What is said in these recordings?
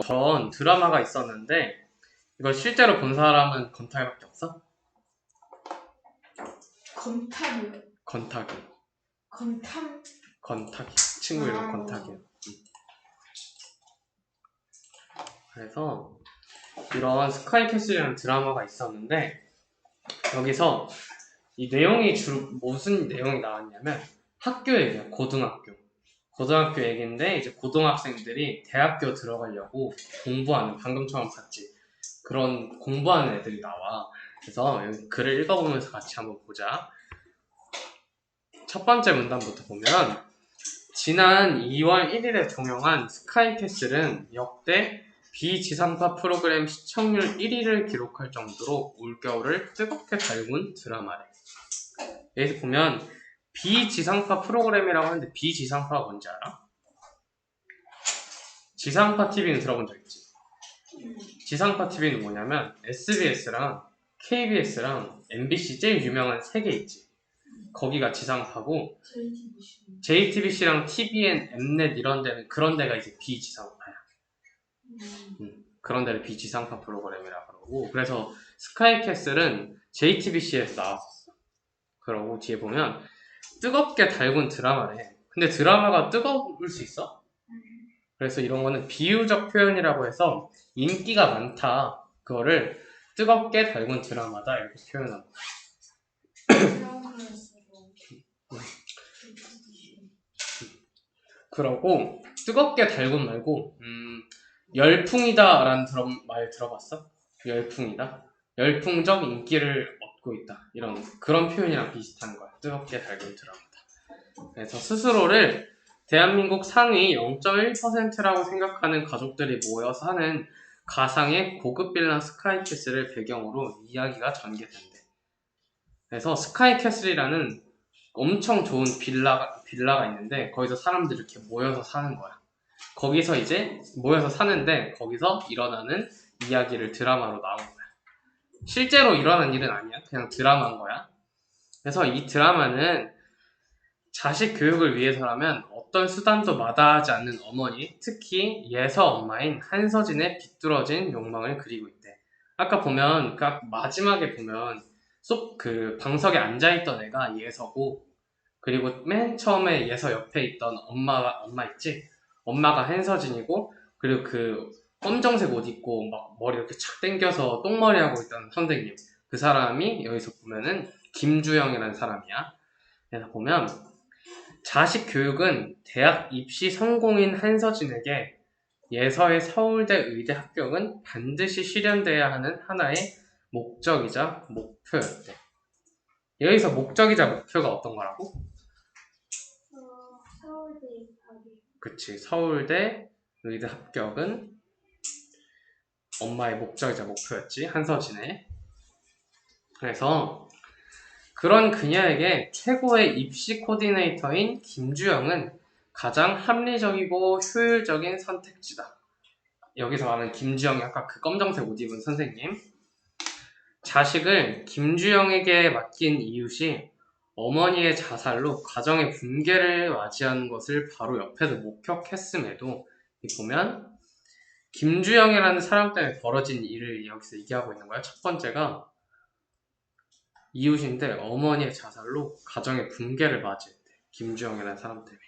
전 드라마가 있었는데 이걸 실제로 본 사람은 건탁이밖에 없어? 건탁이요? 건탁이. 건탁? 건탁이. 친구 이름 건탁이에요. 그래서 이런 스카이캐슬이라는 드라마가 있었는데 여기서 이 내용이 주로 무슨 내용이 나왔냐면 학교 얘기야. 고등학교 얘기인데 이제 고등학생들이 대학교 들어가려고 공부하는, 방금처럼 봤지, 그런 공부하는 애들이 나와. 그래서 여기 글을 읽어보면서 같이 한번 보자. 첫 번째 문단부터 보면 지난 2월 1일에 종영한 스카이캐슬은 역대 비지상파 프로그램 시청률 1위를 기록할 정도로 올겨울을 뜨겁게 달군 드라마래. 여기서 보면 비지상파 프로그램이라고 하는데 비지상파가 뭔지 알아? 지상파 TV는 들어본 적 있지? 지상파 TV는 뭐냐면 SBS랑 KBS랑 MBC 제일 유명한 3개 있지. 거기가 지상파고 JTBC랑 TVN, 엠넷 이런 데는, 그런 데가 이제 비지상파야. 그런 데를 비지상파 프로그램이라 그러고, 그래서 스카이캐슬은 JTBC에서 나왔었어. 그러고 뒤에 보면 뜨겁게 달군 드라마래. 근데 드라마가 뜨거울 수 있어? 그래서 이런 거는 비유적 표현이라고 해서 인기가 많다, 그거를 뜨겁게 달군 드라마다 이렇게 표현하는 거야. 그러고 뜨겁게 달군 말고 열풍이다 라는 말 들어봤어? 열풍이다? 열풍적 인기를 얻고 있다, 이런 그런 표현이랑 비슷한 거야. 뜨겁게 달군 드라마다. 그래서 스스로를 대한민국 상위 0.1%라고 생각하는 가족들이 모여 사는 가상의 고급 빌라 스카이캐슬을 배경으로 이야기가 전개된대. 그래서 스카이캐슬이라는 엄청 좋은 빌라가 있는데 거기서 사람들이 이렇게 모여서 사는 거야. 거기서 이제 모여서 사는데 거기서 일어나는 이야기를 드라마로 나온 거야. 실제로 일어난 일은 아니야. 그냥 드라마인 거야. 그래서 이 드라마는 자식 교육을 위해서라면 어떤 수단도 마다하지 않는 어머니, 특히 예서 엄마인 한서진의 비뚤어진 욕망을 그리고 있대. 아까 보면 그 마지막에 보면 그 방석에 앉아있던 애가 예서고, 그리고 맨 처음에 예서 옆에 있던 엄마 있지? 엄마가 한서진이고, 그리고 그 검정색 옷 입고 막 머리 이렇게 착 당겨서 똥머리 하고 있던 선생님, 그 사람이 여기서 보면은 김주영이라는 사람이야. 그래서 보면 자식 교육은 대학 입시 성공인 한서진에게 예서의 서울대 의대 합격은 반드시 실현돼야 하는 하나의 목적이자 목표였대. 여기서 목적이자 목표가 어떤 거라고? 서울대 입학이. 그치, 서울대 의대 합격은 엄마의 목적이자 목표였지, 한서진의. 그래서 그런 그녀에게 최고의 입시 코디네이터인 김주영은 가장 합리적이고 효율적인 선택지다. 여기서 말하는 김주영이 아까 그 검정색 옷 입은 선생님. 자식을 김주영에게 맡긴 이웃이 어머니의 자살로 가정의 붕괴를 맞이한 것을 바로 옆에서 목격했음에도, 보면 김주영이라는 사람 때문에 벌어진 일을 여기서 얘기하고 있는 거야. 첫 번째가 이웃인데 어머니의 자살로 가정의 붕괴를 맞이했대. 김주영이라는 사람 때문에.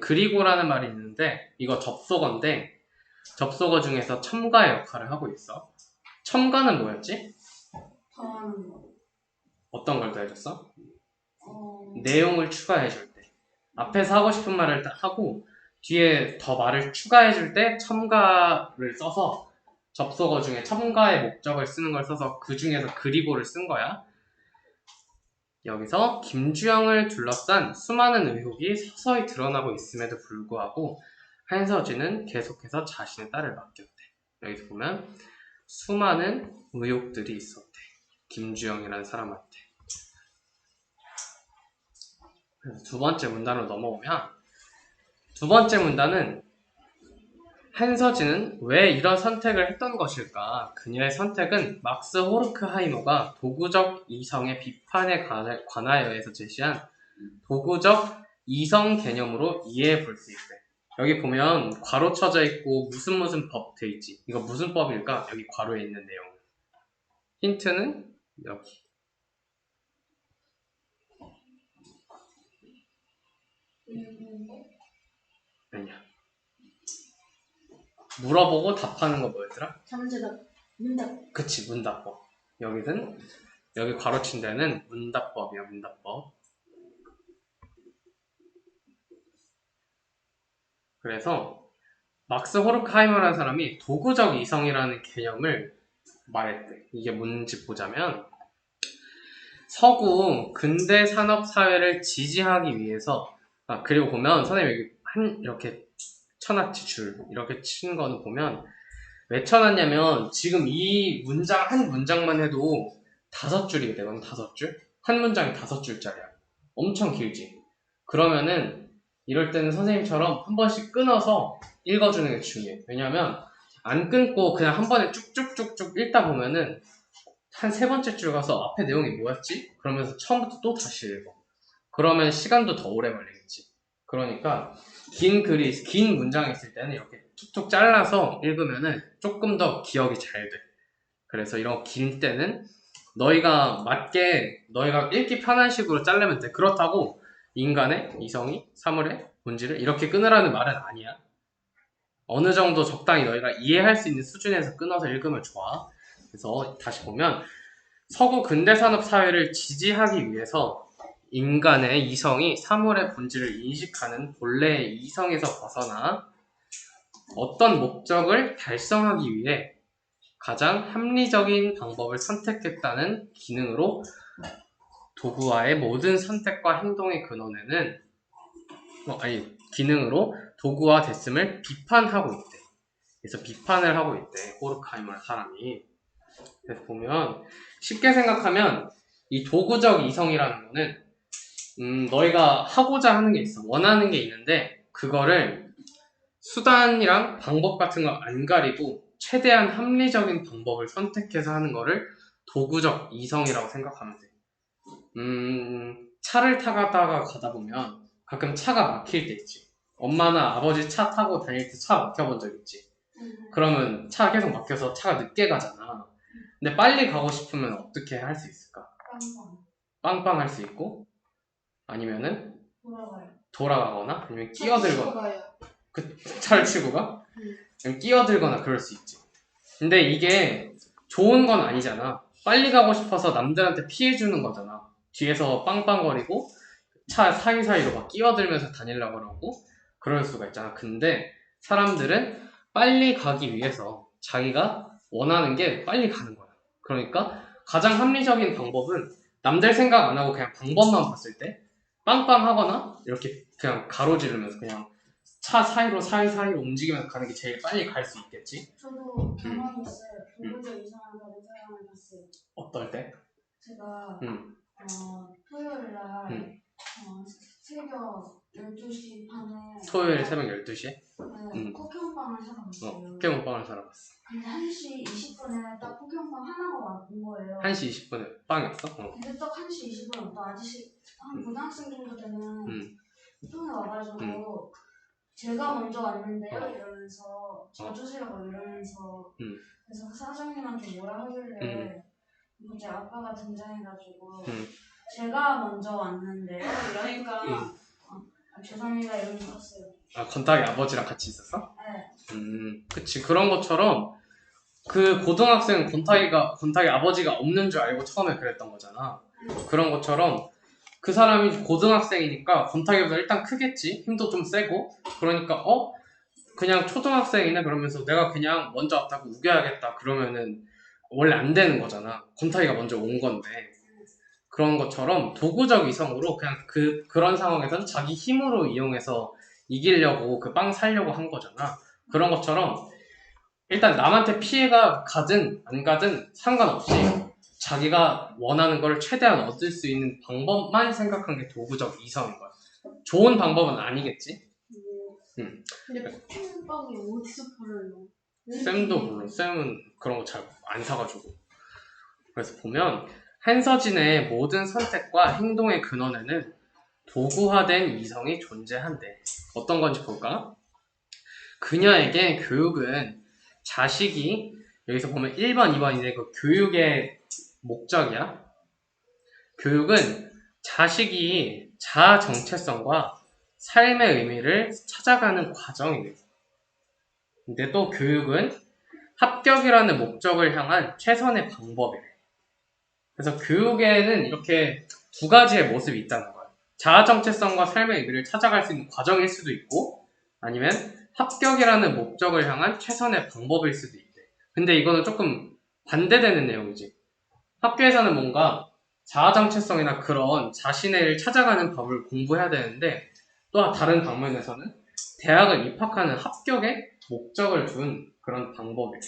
그리고라는 말이 있는데 이거 접속어인데 접속어 중에서 첨가의 역할을 하고 있어. 첨가는 뭐였지? 더하는 거. 어떤 걸 더해줬어? 내용을 추가해줄 때. 앞에서 하고 싶은 말을 하고 뒤에 더 말을 추가해줄 때 첨가를 써서, 접속어 중에 첨가의 목적을 쓰는 걸 써서 그 중에서 그리고를 쓴 거야. 여기서 김주영을 둘러싼 수많은 의혹이 서서히 드러나고 있음에도 불구하고 한서진은 계속해서 자신의 딸을 맡겼대. 여기서 보면 수많은 의혹들이 있었대, 김주영이라는 사람한테. 그래서 두 번째 문단으로 넘어오면, 두 번째 문단은 한서진은 왜 이런 선택을 했던 것일까? 그녀의 선택은 막스 호르크하이머가 도구적 이성의 비판에 관하여에서 제시한 도구적 이성 개념으로 이해해 볼 수 있대. 여기 보면 괄호 쳐져 있고 무슨 법 돼 있지. 이거 무슨 법일까? 여기 괄호에 있는 내용. 힌트는 여기. 아니야. 물어보고 답하는 거 뭐였더라? 잠재답. 문답. 그치, 문답법. 여기 괄호 친 데는 문답법이야, 문답법. 그래서 막스 호르크하이머라는 사람이 도구적 이성이라는 개념을 말했대. 이게 뭔지 보자면 서구 근대 산업 사회를 지지하기 위해서 그리고 보면 선생님 여기 이렇게 쳐놨지 줄 이렇게 친 거는 보면 왜 쳐놨냐면 지금 이 문장 한 문장만 해도 5줄이게 되거든. 5줄 한 문장이 5줄짜리야. 엄청 길지. 그러면은 이럴 때는 선생님처럼 한 번씩 끊어서 읽어주는 게 중요해. 왜냐면 안 끊고 그냥 한 번에 쭉쭉쭉쭉 읽다 보면은 한 3번째 줄 가서 앞에 내용이 뭐였지? 그러면서 처음부터 또 다시 읽어. 그러면 시간도 더 오래 걸리겠지. 그러니까 긴 문장이 있을 때는 이렇게 툭툭 잘라서 읽으면은 조금 더 기억이 잘 돼. 그래서 이런 길 때는 너희가 읽기 편한 식으로 자르면 돼. 그렇다고 인간의 이성이 사물의 본질을 이렇게 끊으라는 말은 아니야. 어느 정도 적당히 너희가 이해할 수 있는 수준에서 끊어서 읽으면 좋아. 그래서 다시 보면 서구 근대산업 사회를 지지하기 위해서 인간의 이성이 사물의 본질을 인식하는 본래의 이성에서 벗어나 어떤 목적을 달성하기 위해 가장 합리적인 방법을 선택했다는 기능으로 도구와의 모든 선택과 행동의 근원에는 기능으로 도구화 됐음을 비판하고 있대. 그래서 비판을 하고 있대. 호르크하이머 사람이. 그래서 보면 쉽게 생각하면 이 도구적 이성이라는 거는 너희가 하고자 하는 게 있어. 원하는 게 있는데 그거를 수단이랑 방법 같은 거 안 가리고 최대한 합리적인 방법을 선택해서 하는 거를 도구적 이성이라고 생각하면 돼. 차를 타다가 가다 보면 가끔 차가 막힐 때 있지. 엄마나 아버지 차 타고 다닐 때 차 막혀본 적 있지. 그러면 차 계속 막혀서 차가 늦게 가잖아. 근데 빨리 가고 싶으면 어떻게 할 수 있을까? 빵빵 할 수 있고 아니면은 돌아가거나 아니면 끼어들거나 그 차를 치고 가? 그냥 끼어들거나 그럴 수 있지. 근데 이게 좋은 건 아니잖아. 빨리 가고 싶어서 남들한테 피해주는 거잖아. 뒤에서 빵빵거리고 차 사이사이로 막 끼어들면서 다니려고 그러고 그럴 수가 있잖아. 근데 사람들은 빨리 가기 위해서 자기가 원하는 게 빨리 가는 거야. 그러니까 가장 합리적인 방법은 남들 생각 안 하고 그냥 방법만 봤을 때 빵빵하거나 이렇게 그냥 가로지르면서 그냥 차 사이사이로 움직이면서 가는 게 제일 빨리 갈 수 있겠지? 저도 경험이 있어요. 도구적 이성한다는 사람을 봤어요. 어떨 때? 제가 토요일 날 새벽 12시 반에 토요일 새벽 12시에? 포켓몬빵을 사러 갔어요. 포켓몬빵을 사러 갔어. 근데 1시 20분에 딱 포켓몬빵 하나가 온 거예요. 1시 20분에 빵이었어? 근데 딱 1시 20분에 또 아저씨 한 고등학생 정도 되는 분이 와가지고 제가 먼저 왔는데요 이러면서 저 주시라고 이러면서 그래서 사장님한테 뭐라 하길래 이제 아빠가 등장해가지고 제가 먼저 왔는데요 이러니까 죄송합니다 이러면서 갔어요. 건탁이 아버지랑 같이 있었어? 네. 그치. 그런 것처럼 그 고등학생 건탁이 아버지가 없는 줄 알고 처음에 그랬던 거잖아. 그런 것처럼 그 사람이 고등학생이니까 건탁이보다 일단 크겠지. 힘도 좀 세고. 그러니까 그냥 초등학생이네 그러면서 내가 그냥 먼저 왔다고 우겨야겠다 그러면은 원래 안 되는 거잖아. 건탁이가 먼저 온 건데. 그런 것처럼 도구적 이성으로 그냥 그런 상황에서는 자기 힘으로 이용해서 이기려고 그 빵 사려고 한 거잖아. 그런 것처럼 일단 남한테 피해가 가든 안 가든 상관없이 자기가 원하는 걸 최대한 얻을 수 있는 방법만 생각한 게 도구적 이성인 거야. 좋은 방법은 아니겠지? 근데 포켓몬빵이 어디서 팔아요? 쌤도 물론 쌤은 그런 거 잘 안 사가지고. 그래서 보면 한서진의 모든 선택과 행동의 근원에는 도구화된 이성이 존재한대. 어떤 건지 볼까? 그녀에게 교육은 자식이, 여기서 보면 1번, 2번인데 그 교육의 목적이야. 교육은 자식이 자아 정체성과 삶의 의미를 찾아가는 과정이에요. 근데 또 교육은 합격이라는 목적을 향한 최선의 방법이래. 그래서 교육에는 이렇게 두 가지의 모습이 있다는 거예요. 자아 정체성과 삶의 의미를 찾아갈 수 있는 과정일 수도 있고, 아니면 합격이라는 목적을 향한 최선의 방법일 수도 있대. 근데 이거는 조금 반대되는 내용이지. 학교에서는 뭔가 자아 정체성이나 그런 자신을 찾아가는 법을 공부해야 되는데, 또 다른 방면에서는 대학을 입학하는 합격에 목적을 둔 그런 방법이래.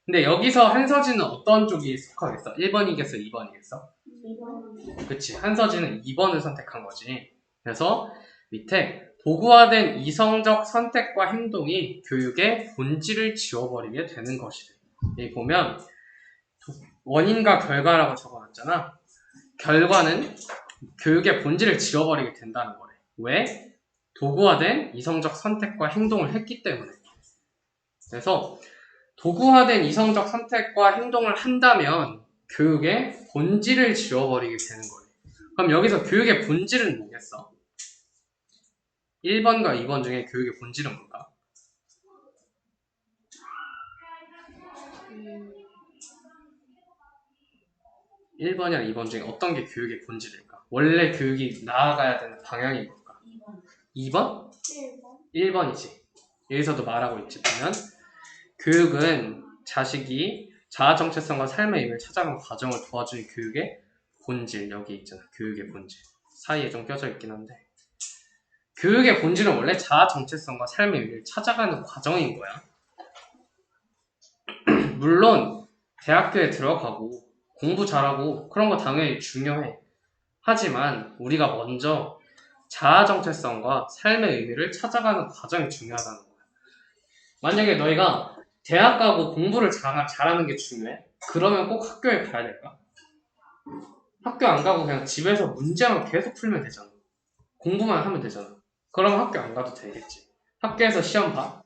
근데 여기서 한서진은 어떤 쪽이 속하겠어? 1번이겠어? 2번이겠어? 2번. 그치. 한서진은 2번을 선택한 거지. 그래서 밑에 도구화된 이성적 선택과 행동이 교육의 본질을 지워버리게 되는 것이래. 여기 보면 원인과 결과라고 적어놨잖아. 결과는 교육의 본질을 지워버리게 된다는 거래. 왜? 도구화된 이성적 선택과 행동을 했기 때문에. 그래서 도구화된 이성적 선택과 행동을 한다면 교육의 본질을 지워버리게 되는 거예요. 그럼 여기서 교육의 본질은 뭐겠어? 1번과 2번 중에 교육의 본질은 뭘까? 1번이랑 2번 중에 어떤 게 교육의 본질일까? 원래 교육이 나아가야 되는 방향이 뭘까? 2번? 1번이지. 여기서도 말하고 있지. 보면 교육은 자식이 자아 정체성과 삶의 의미를 찾아가는 과정을 도와주는 교육의 본질. 여기 있잖아. 교육의 본질. 사이에 좀 껴져 있긴 한데 교육의 본질은 원래 자아 정체성과 삶의 의미를 찾아가는 과정인 거야. 물론 대학교에 들어가고 공부 잘하고 그런 거 당연히 중요해. 하지만 우리가 먼저 자아 정체성과 삶의 의미를 찾아가는 과정이 중요하다는 거야. 만약에 너희가 대학 가고 공부를 잘하는 게 중요해? 그러면 꼭 학교에 가야 될까? 학교 안 가고 그냥 집에서 문제만 계속 풀면 되잖아. 공부만 하면 되잖아. 그럼 학교 안 가도 되겠지. 학교에서 시험 봐?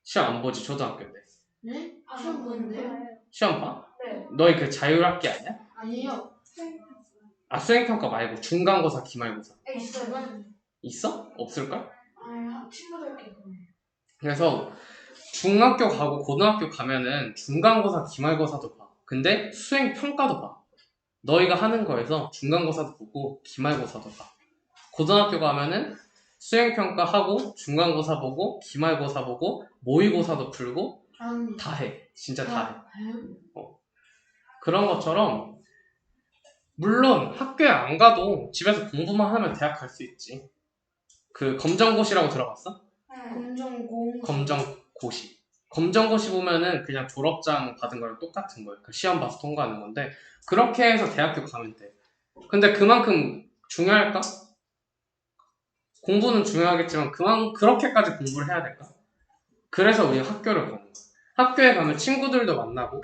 시험 안 보지, 초등학교 때. 네? 시험 보는데요? 시험 봐? 네. 너희 그 자율학기 아니야? 아니에요. 아, 수행평가 말고 중간고사, 기말고사. 있어요. 있어? 없을걸? 아, 친구들끼리 보내요. 그래서 중학교 가고 고등학교 가면은 중간고사, 기말고사도 봐. 근데 수행평가도 봐. 너희가 하는 거에서 중간고사도 보고 기말고사도 봐. 고등학교 가면은 수행평가하고 중간고사 보고 기말고사 보고 모의고사도 풀고 다 해. 진짜 다 해. 그런 것처럼 물론 학교에 안 가도 집에서 공부만 하면 대학 갈 수 있지. 그 검정고시라고 들어봤어? 검정고시. 검정고시 보면은 그냥 졸업장 받은 거랑 똑같은 거예요. 그 시험 봐서 통과하는 건데 그렇게 해서 대학교 가면 돼. 근데 그만큼 중요할까? 공부는 중요하겠지만 그렇게까지 공부를 해야 될까? 그래서 우리 학교를 가는 거야. 학교에 가면 친구들도 만나고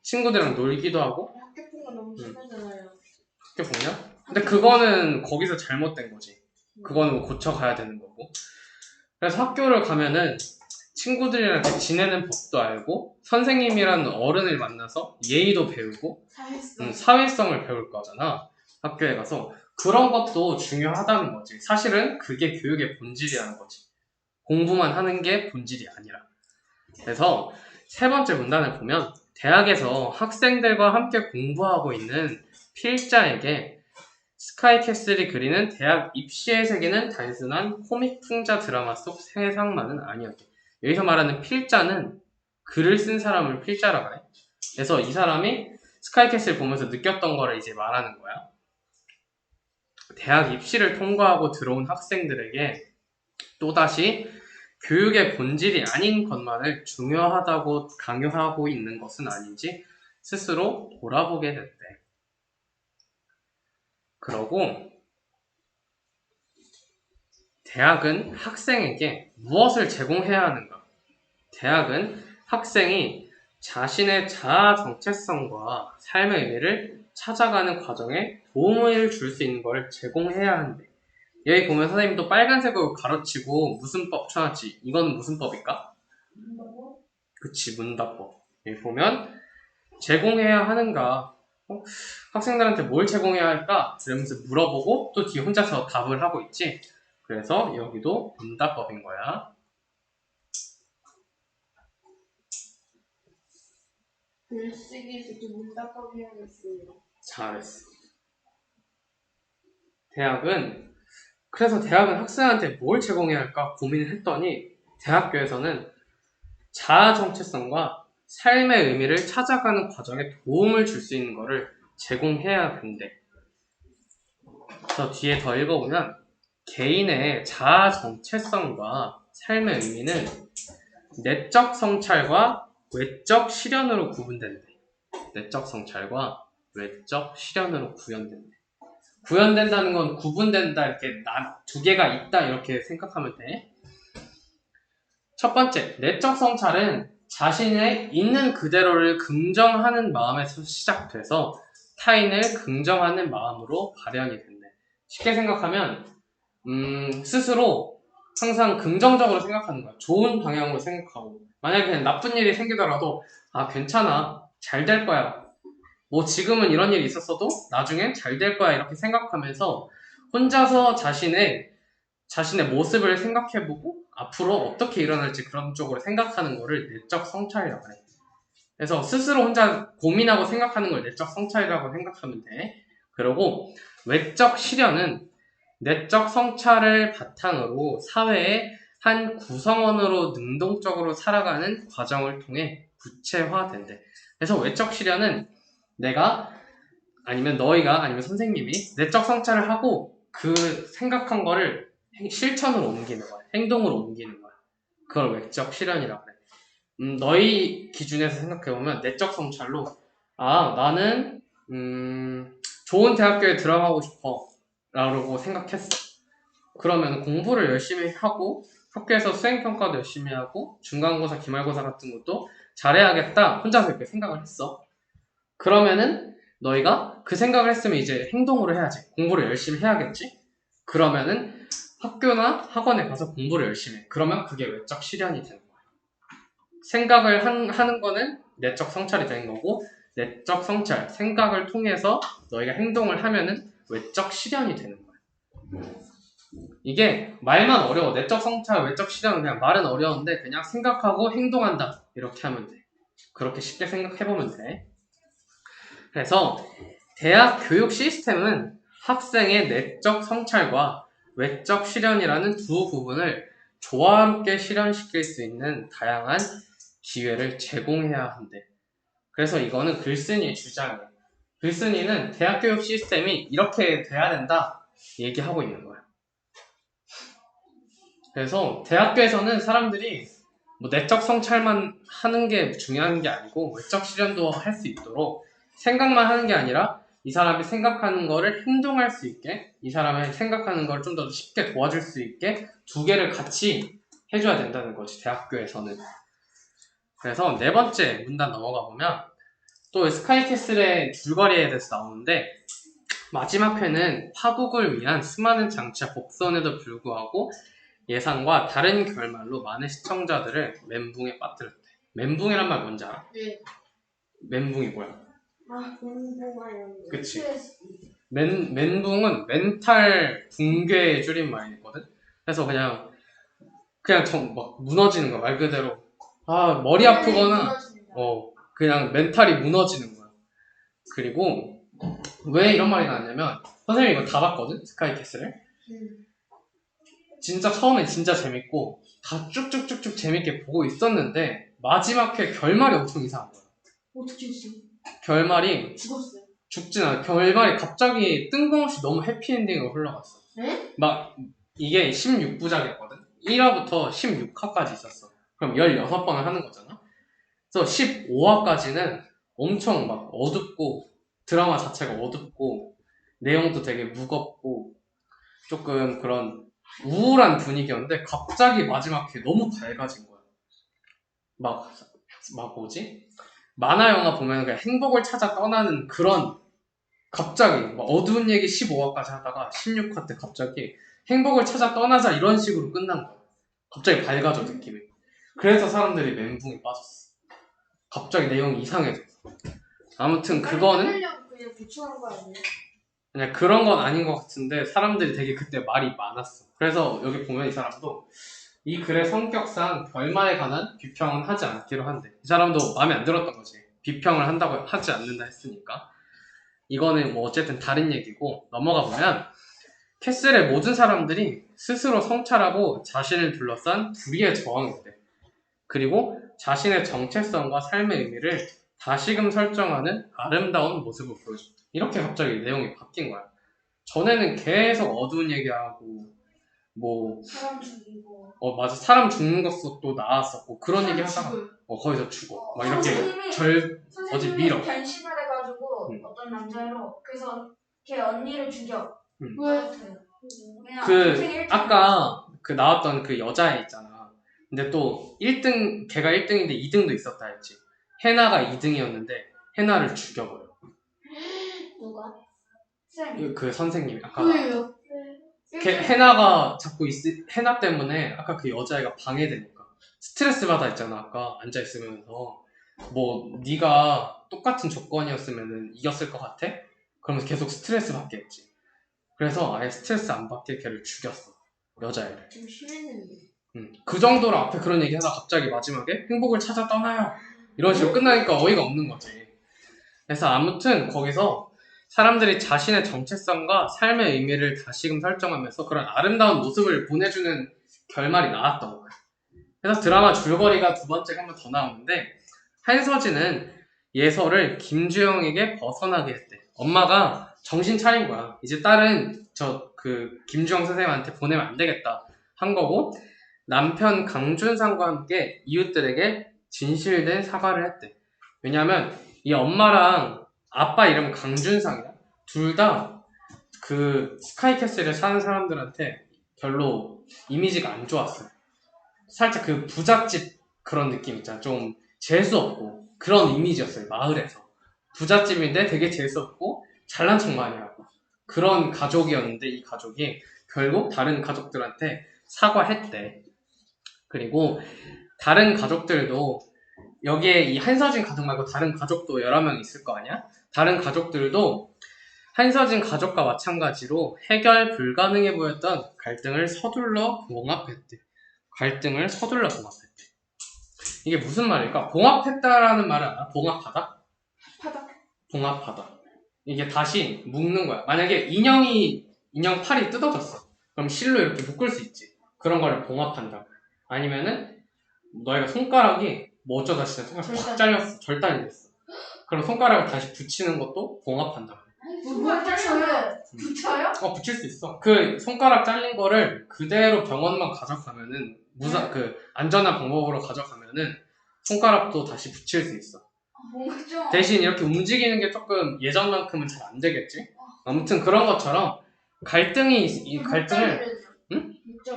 친구들이랑 놀기도 하고. 학교 폭력 너무 심하잖아요. 학교 폭력? 근데 그거는 거기서 잘못된 거지. 그거는 고쳐가야 되는 거고. 그래서 학교를 가면은 친구들이랑 이렇게 지내는 법도 알고 선생님이라는 어른을 만나서 예의도 배우고 사회성을 배울 거잖아. 학교에 가서 그런 것도 중요하다는 거지. 사실은 그게 교육의 본질이라는 거지. 공부만 하는 게 본질이 아니라. 그래서 세 번째 문단을 보면 대학에서 학생들과 함께 공부하고 있는 필자에게 스카이캐슬이 그리는 대학 입시의 세계는 단순한 코믹 풍자 드라마 속 세상만은 아니었대. 여기서 말하는 필자는 글을 쓴 사람을 필자라고 해. 그래서 이 사람이 스카이캐슬 보면서 느꼈던 거를 이제 말하는 거야. 대학 입시를 통과하고 들어온 학생들에게 또다시 교육의 본질이 아닌 것만을 중요하다고 강요하고 있는 것은 아닌지 스스로 돌아보게 됐대. 그러고 대학은 학생에게 무엇을 제공해야 하는가? 대학은 학생이 자신의 자아 정체성과 삶의 의미를 찾아가는 과정에 도움을 줄 수 있는 것을 제공해야 한대. 여기 보면 선생님도 빨간색으로 가로치고 무슨 법 쳐놨지? 이거는 무슨 법일까? 그치, 문답법. 여기 보면 제공해야 하는가? 학생들한테 뭘 제공해야 할까? 그러면서 물어보고 또 뒤에 혼자서 답을 하고 있지. 그래서 여기도 문답법인 거야. 글쓰기 듣기 문답법 해야겠어요. 잘했어. 그래서 대학은 학생한테 뭘 제공해야 할까 고민을 했더니 대학교에서는 자아 정체성과 삶의 의미를 찾아가는 과정에 도움을 줄 수 있는 거를 제공해야 된대. 저 뒤에 더 읽어보면 개인의 자아 정체성과 삶의 의미는 내적 성찰과 외적 실현으로 구분된대. 내적 성찰과 외적 실현으로 구현된대. 구현된다는 건 구분된다, 이렇게 두 개가 있다 이렇게 생각하면 돼. 첫 번째, 내적 성찰은 자신의 있는 그대로를 긍정하는 마음에서 시작돼서 타인을 긍정하는 마음으로 발현이 된대. 쉽게 생각하면 스스로 항상 긍정적으로 생각하는 거야. 좋은 방향으로 생각하고, 만약에 그냥 나쁜 일이 생기더라도 괜찮아, 잘 될 거야, 뭐 지금은 이런 일이 있었어도 나중엔 잘 될 거야 이렇게 생각하면서 혼자서 자신의 모습을 생각해보고 앞으로 어떻게 일어날지 그런 쪽으로 생각하는 거를 내적 성찰이라고 해. 그래서 스스로 혼자 고민하고 생각하는 걸 내적 성찰이라고 생각하면 돼. 그리고 외적 실현은 내적 성찰을 바탕으로 사회의 한 구성원으로 능동적으로 살아가는 과정을 통해 구체화된대. 그래서 외적 실현은 내가 아니면 너희가 아니면 선생님이 내적 성찰을 하고 그 생각한 거를 실천으로 옮기는 거야. 행동으로 옮기는 거야. 그걸 외적 실현이라고 해. 너희 기준에서 생각해보면 내적 성찰로 나는 좋은 대학교에 들어가고 싶어 라고 생각했어. 그러면 공부를 열심히 하고 학교에서 수행평가도 열심히 하고 중간고사, 기말고사 같은 것도 잘해야겠다 혼자서 이렇게 생각을 했어. 그러면은 너희가 그 생각을 했으면 이제 행동으로 해야지. 공부를 열심히 해야겠지? 그러면은 학교나 학원에 가서 공부를 열심히 해. 그러면 그게 외적 실현이 되는 거야. 생각을 하는 거는 내적 성찰이 되는 거고, 내적 성찰, 생각을 통해서 너희가 행동을 하면은 외적 실현이 되는 거야. 이게 말만 어려워. 내적 성찰, 외적 실현은 그냥 말은 어려운데 그냥 생각하고 행동한다. 이렇게 하면 돼. 그렇게 쉽게 생각해보면 돼. 그래서 대학 교육 시스템은 학생의 내적 성찰과 외적 실현이라는 두 부분을 조화롭게 실현시킬 수 있는 다양한 기회를 제공해야 한대. 그래서 이거는 글쓴이의 주장이에요. 글쓴이는 대학 교육 시스템이 이렇게 돼야 된다 얘기하고 있는 거야. 그래서 대학교에서는 사람들이 뭐 내적 성찰만 하는 게 중요한 게 아니고 외적 실현도 할 수 있도록 생각만 하는 게 아니라 이 사람이 생각하는 거를 행동할 수 있게, 이 사람의 생각하는 걸 좀 더 쉽게 도와줄 수 있게 두 개를 같이 해줘야 된다는 거지, 대학교에서는. 그래서 네 번째 문단 넘어가 보면 또 스카이캐슬의 줄거리에 대해서 나오는데, 마지막 회는 파국을 위한 수많은 장치와 복선에도 불구하고 예상과 다른 결말로 많은 시청자들을 멘붕에 빠뜨렸대. 멘붕이란 말 뭔지 알아? 네. 멘붕이 뭐야? 멘붕이요. 그치. 멘붕은 멘탈 붕괴의 줄임말이거든. 그래서 그냥 막 무너지는 거야. 말 그대로 머리 아프거나 그냥 멘탈이 무너지는 거야. 그리고 왜 이런 말이 나왔냐면, 선생님이 이거 다 봤거든, 스카이캐슬을. 진짜 처음엔 진짜 재밌고 다 쭉쭉쭉쭉 재밌게 보고 있었는데 마지막 회 결말이 엄청 이상한 거야. 어떻게 했어? 결말이 죽었어요. 죽진 않아. 결말이 갑자기 뜬금없이 너무 해피엔딩으로 흘러갔어. 네? 막 이게 16부작이었거든. 1화부터 16화까지 있었어. 그럼 16번을 하는 거잖아. 그래서 15화까지는 엄청 막 어둡고 드라마 자체가 어둡고 내용도 되게 무겁고 조금 그런 우울한 분위기였는데 갑자기 마지막 회 너무 밝아진 거야. 막 뭐지? 만화 영화 보면 그냥 행복을 찾아 떠나는 그런, 갑자기 막 어두운 얘기 15화까지 하다가 16화 때 갑자기 행복을 찾아 떠나자 이런 식으로 끝난 거야. 갑자기 밝아져 느낌이. 그래서 사람들이 멘붕에 빠졌어. 갑자기 내용이 이상해졌어. 아무튼 그거는 그냥 부추한 거 아니에요? 그냥 그런 건 아닌 것 같은데 사람들이 되게 그때 말이 많았어. 그래서 여기 보면 이 사람도 이 글의 성격상 별마에 관한 비평은 하지 않기로 한대. 이 사람도 마음에 안 들었던 거지. 비평을 한다고 하지 않는다 했으니까. 이거는 뭐 어쨌든 다른 얘기고 넘어가 보면 캐슬의 모든 사람들이 스스로 성찰하고 자신을 둘러싼 불의에 저항했대. 그리고 자신의 정체성과 삶의 의미를 다시금 설정하는 아름다운 모습을 보여줬다. 이렇게 갑자기 내용이 바뀐 거야. 전에는 계속 어두운 얘기하고 뭐 사람 죽이고 맞아 사람 죽는 것도 나왔었고 그런 얘기 하다가 거기서 죽어 막 이렇게 어디 밀어. 선생님이 변신을 해가지고 어떤 남자애로 그래서 걔 언니를 죽여. 왜? 그 아까 그 나왔던 그 여자애 있잖아. 근데 또 1등 걔가 1등인데 2등도 있었다 했지. 해나가 2등이었는데 해나를 죽여버려. 누가? 쌤. 그 선생님이 아까 왜요? 해나가 자꾸 해나 때문에 아까 그 여자애가 방해되니까 스트레스 받아 있잖아. 아까 앉아 있으면서 뭐 네가 똑같은 조건이었으면 이겼을 것 같아? 그러면서 계속 스트레스 받게 했지. 그래서 아예 스트레스 안 받게 걔를 죽였어. 여자애를. 좀 심했는데. 그 정도로 앞에 그런 얘기 하다가 갑자기 마지막에 행복을 찾아 떠나요. 이런 식으로 끝나니까 어이가 없는 거지. 그래서 아무튼 거기서 사람들이 자신의 정체성과 삶의 의미를 다시금 설정하면서 그런 아름다운 모습을 보내주는 결말이 나왔던 거야. 그래서 드라마 줄거리가 두 번째가 한 번 더 나오는데 한서진은 예서를 김주영에게 벗어나게 했대. 엄마가 정신 차린 거야. 이제 딸은 김주영 선생님한테 보내면 안 되겠다 한 거고 남편 강준상과 함께 이웃들에게 진실된 사과를 했대. 왜냐면 이 엄마랑 아빠 이름은 강준상이야. 둘 다 그 스카이캐슬에 사는 사람들한테 별로 이미지가 안 좋았어. 살짝 그 부잣집 그런 느낌 있잖아. 좀 재수없고 그런 이미지였어요. 마을에서. 부잣집인데 되게 재수없고 잘난 척 많이 하고 그런 가족이었는데 이 가족이 결국 다른 가족들한테 사과했대. 그리고 다른 가족들도 여기에 이 한서진 가족 말고 다른 가족도 여러 명 있을 거 아니야? 다른 가족들도 한서진 가족과 마찬가지로 해결 불가능해 보였던 갈등을 서둘러 봉합했대. 이게 무슨 말일까? 봉합했다라는 말은 알아? 봉합하다? 봉합하다. 이게 다시 묶는 거야. 만약에 인형 팔이 뜯어졌어. 그럼 실로 이렇게 묶을 수 있지. 그런 거를 봉합한다. 아니면은 너희가 손가락이 뭐 어쩌다 진짜 손가락 확 잘렸어. 절단이 됐어. 그럼 손가락을 다시 붙이는 것도 봉합한다. 손가락 잘려요? 붙여요? 붙일 수 있어. 그 손가락 잘린 거를 그대로 병원만 가져가면은 안전한 방법으로 가져가면은 손가락도 다시 붙일 수 있어. 뭔가 좀 대신 이렇게 움직이는 게 조금 예전만큼은 잘 안 되겠지? 아무튼 그런 것처럼 이 갈등을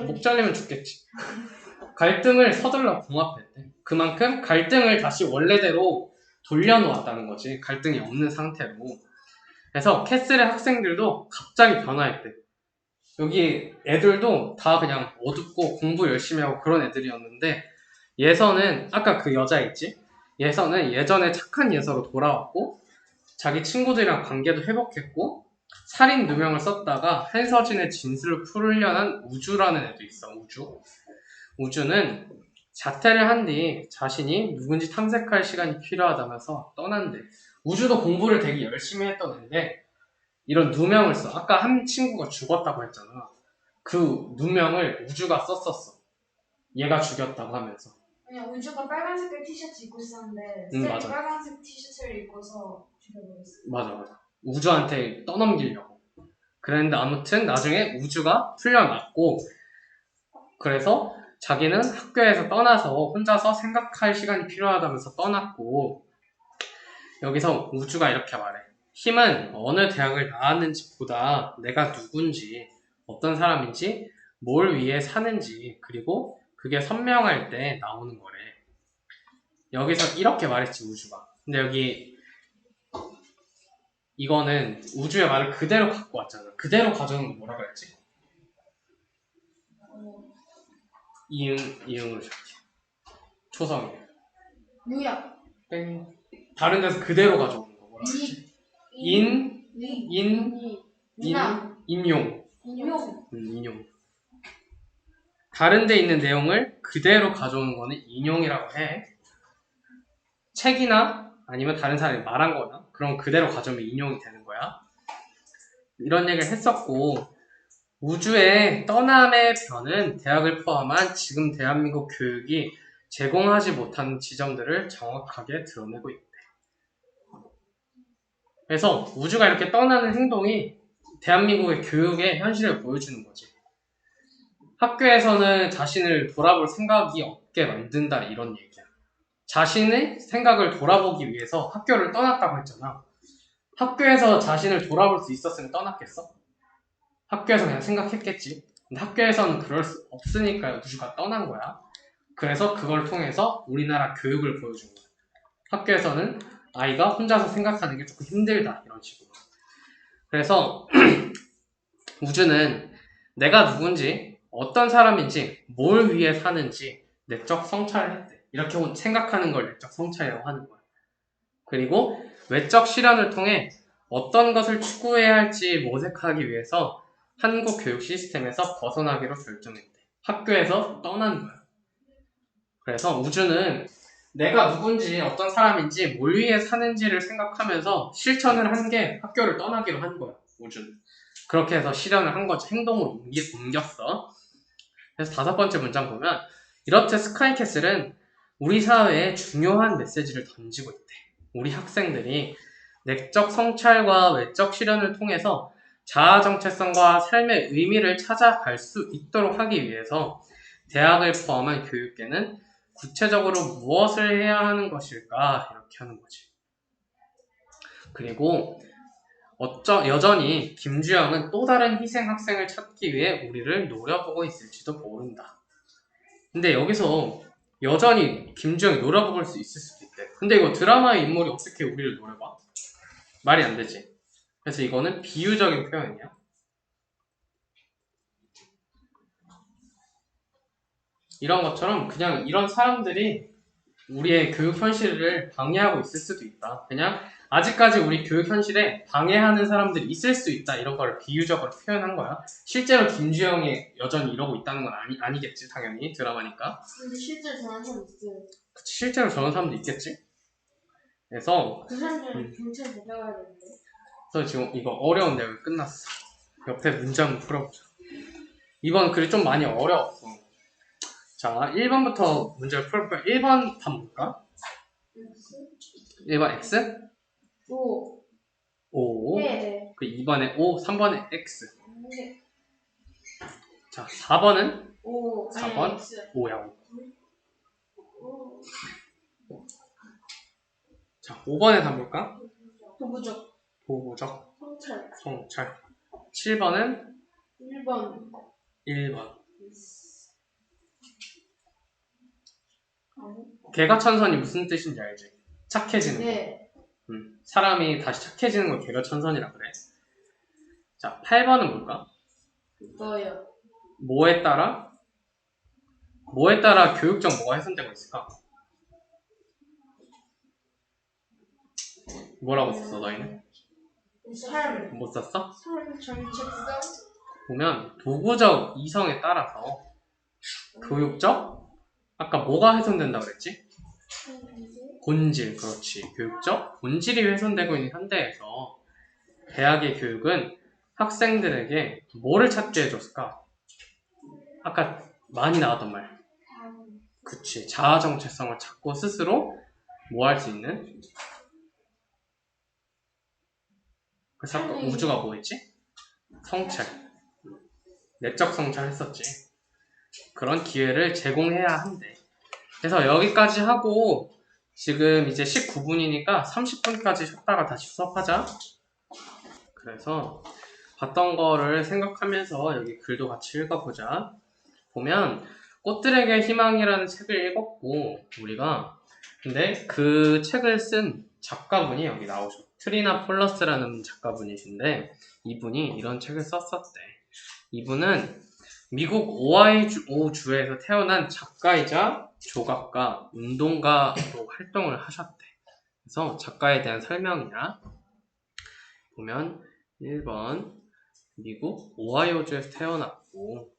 목 잘리면 죽겠지. 갈등을 서둘러 봉합했대. 그만큼 갈등을 다시 원래대로 돌려놓았다는 거지. 갈등이 없는 상태로. 그래서 캐슬의 학생들도 갑자기 변화했대. 여기 애들도 다 그냥 어둡고 공부 열심히 하고 그런 애들이었는데 예서는 아까 그 여자 있지? 예서는 예전에 착한 예서로 돌아왔고 자기 친구들이랑 관계도 회복했고 살인 누명을 썼다가 한서진의 진술을 풀려는 우주라는 애도 있어. 우주는 자퇴를 한 뒤 자신이 누군지 탐색할 시간이 필요하다면서 떠난대. 우주도 공부를 되게 열심히 했던 애인데 이런 누명을 써. 아까 한 친구가 죽었다고 했잖아. 그 누명을 우주가 썼었어. 얘가 죽였다고 하면서. 그냥 우주가 빨간색 티셔츠 입고 있었는데 쌤이 맞아. 빨간색 티셔츠를 입고서 죽여버렸어. 맞아. 우주한테 떠넘기려고. 그랬는데 아무튼 나중에 우주가 풀려났고 그래서 자기는 학교에서 떠나서 혼자서 생각할 시간이 필요하다면서 떠났고 여기서 우주가 이렇게 말해. 힘은 어느 대학을 나왔는지 보다 내가 누군지 어떤 사람인지 뭘 위해 사는지 그리고 그게 선명할 때 나오는 거래. 여기서 이렇게 말했지 우주가. 근데 여기 이거는 우주의 말을 그대로 갖고 왔잖아. 그대로 가져오는 거 뭐라고 했지? 이응으로 시작해. 초성이. 유약. 땡. 다른 데서 그대로 가져오는 거 뭐라 그러지? 인, 인용. 인용. 다른 데 있는 내용을 그대로 가져오는 거는 인용이라고 해. 책이나 아니면 다른 사람이 말한 거나 그럼 그대로 가져오면 인용이 되는 거야. 이런 얘기를 했었고, 우주의 떠남의 변은 대학을 포함한 지금 대한민국 교육이 제공하지 못한 지점들을 정확하게 드러내고 있대. 그래서 우주가 이렇게 떠나는 행동이 대한민국의 교육의 현실을 보여주는 거지. 학교에서는 자신을 돌아볼 생각이 없게 만든다 이런 얘기야. 자신의 생각을 돌아보기 위해서 학교를 떠났다고 했잖아. 학교에서 자신을 돌아볼 수 있었으면 떠났겠어? 학교에서 그냥 생각했겠지. 근데 학교에서는 그럴 수 없으니까 우주가 떠난 거야. 그래서 그걸 통해서 우리나라 교육을 보여준 거야. 학교에서는 아이가 혼자서 생각하는 게 조금 힘들다 이런 식으로. 그래서 우주는 내가 누군지, 어떤 사람인지, 뭘 위해 사는지 내적 성찰을 했대. 이렇게 생각하는 걸 내적 성찰이라고 하는 거야. 그리고 외적 실현을 통해 어떤 것을 추구해야 할지 모색하기 위해서 한국 교육 시스템에서 벗어나기로 결정했대. 학교에서 떠난 거야. 그래서 우주는 내가 누군지, 어떤 사람인지, 뭘 위해 사는지를 생각하면서 실천을 한 게 학교를 떠나기로 한 거야, 우주는. 그렇게 해서 실현을 한 거지. 행동으로 옮겼어. 그래서 5번째 문장 보면, 이렇듯 스카이캐슬은 우리 사회에 중요한 메시지를 던지고 있대. 우리 학생들이 내적 성찰과 외적 실현을 통해서 자아 정체성과 삶의 의미를 찾아갈 수 있도록 하기 위해서 대학을 포함한 교육계는 구체적으로 무엇을 해야 하는 것일까? 이렇게 하는 거지. 그리고 여전히 김주영은 또 다른 희생 학생을 찾기 위해 우리를 노려보고 있을지도 모른다. 근데 여기서 여전히 김주영이 노려볼 수 있을 수도 있대. 근데 이거 드라마의 인물이 어떻게 우리를 노려봐? 말이 안 되지. 그래서 이거는 비유적인 표현이야. 이런 것처럼 그냥 이런 사람들이 우리의 교육 현실을 방해하고 있을 수도 있다. 그냥 아직까지 우리 교육 현실에 방해하는 사람들이 있을 수 있다. 이런 걸 비유적으로 표현한 거야. 실제로 김주영이 여전히 이러고 있다는 건 아니겠지. 당연히 드라마니까. 근데 실제로 저런 사람 있어요. 그치, 실제로 저런 사람도 있겠지. 그래서 그 사람들은 경찰 데려가야 되는데. 그래서 지금 이거 어려운 내용 끝났어. 옆에 문제 한번 풀어보자. 이번 글이 좀 많이 어려웠어. 자, 1번부터 문제를 풀어볼까? 1번 답 볼까? 1번 X? 5. 네. 그 2번에 5, 3번에 X. 네. 자, 4번은? 5. 4번? 5야, 5. 자, 5번에 답 볼까? 도부적. 도부적. 성찰. 7번은? 1번. 1번. 개가천선이 무슨 뜻인지 알지? 착해지는 거. 네. 사람이 다시 착해지는 걸 개가천선이라 그래. 자, 8번은 뭘까? 뭐요? 뭐에 따라 교육적 뭐가 훼손되고 있을까? 뭐라고 썼어, 너희는? 삶. 못 썼어? 삶 정체성. 보면 도구적 이성에 따라서 교육적? 아까 뭐가 훼손된다 그랬지? 본질, 그렇지. 교육적 본질이 훼손되고 있는 현대에서 대학의 교육은 학생들에게 뭐를 찾게 해줬을까? 아까 많이 나왔던 말. 그치. 자아 정체성을 찾고 스스로 뭐 할 수 있는? 그래서 아까 우주가 뭐 했지? 성찰. 내적 성찰 했었지. 그런 기회를 제공해야 한대. 그래서 여기까지 하고 지금 이제 19분이니까 30분까지 쉬었다가 다시 수업하자. 그래서 봤던 거를 생각하면서 여기 글도 같이 읽어보자. 보면 꽃들에게 희망이라는 책을 읽었고 우리가 근데 그 책을 쓴 작가분이 여기 나오셔. 트리나 폴러스라는 작가분이신데 이분이 이런 책을 썼었대. 이분은 미국 오하이오주에서 태어난 작가이자 조각가, 운동가로 활동을 하셨대. 그래서 작가에 대한 설명이야. 보면 1번 미국 오하이오주에서 태어났고,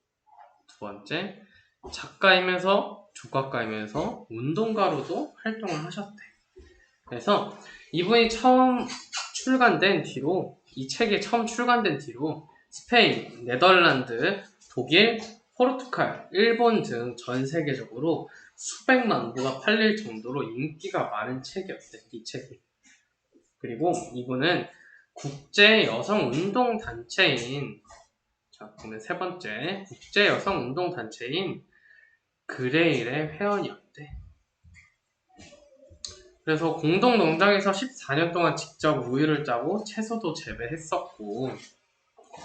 두 번째 작가이면서 조각가이면서 운동가로도 활동을 하셨대. 그래서 이분이 처음 출간된 뒤로, 이 책이 처음 출간된 뒤로 스페인, 네덜란드, 독일, 포르투갈, 일본 등 전 세계적으로 수백만 부가 팔릴 정도로 인기가 많은 책이었대, 이 책이. 그리고 이분은 국제 여성 운동 단체인, 자, 보면 세 번째, 국제 여성 운동 단체인 그레일의 회원이었대. 그래서 공동 농장에서 14년 동안 직접 우유를 짜고 채소도 재배했었고,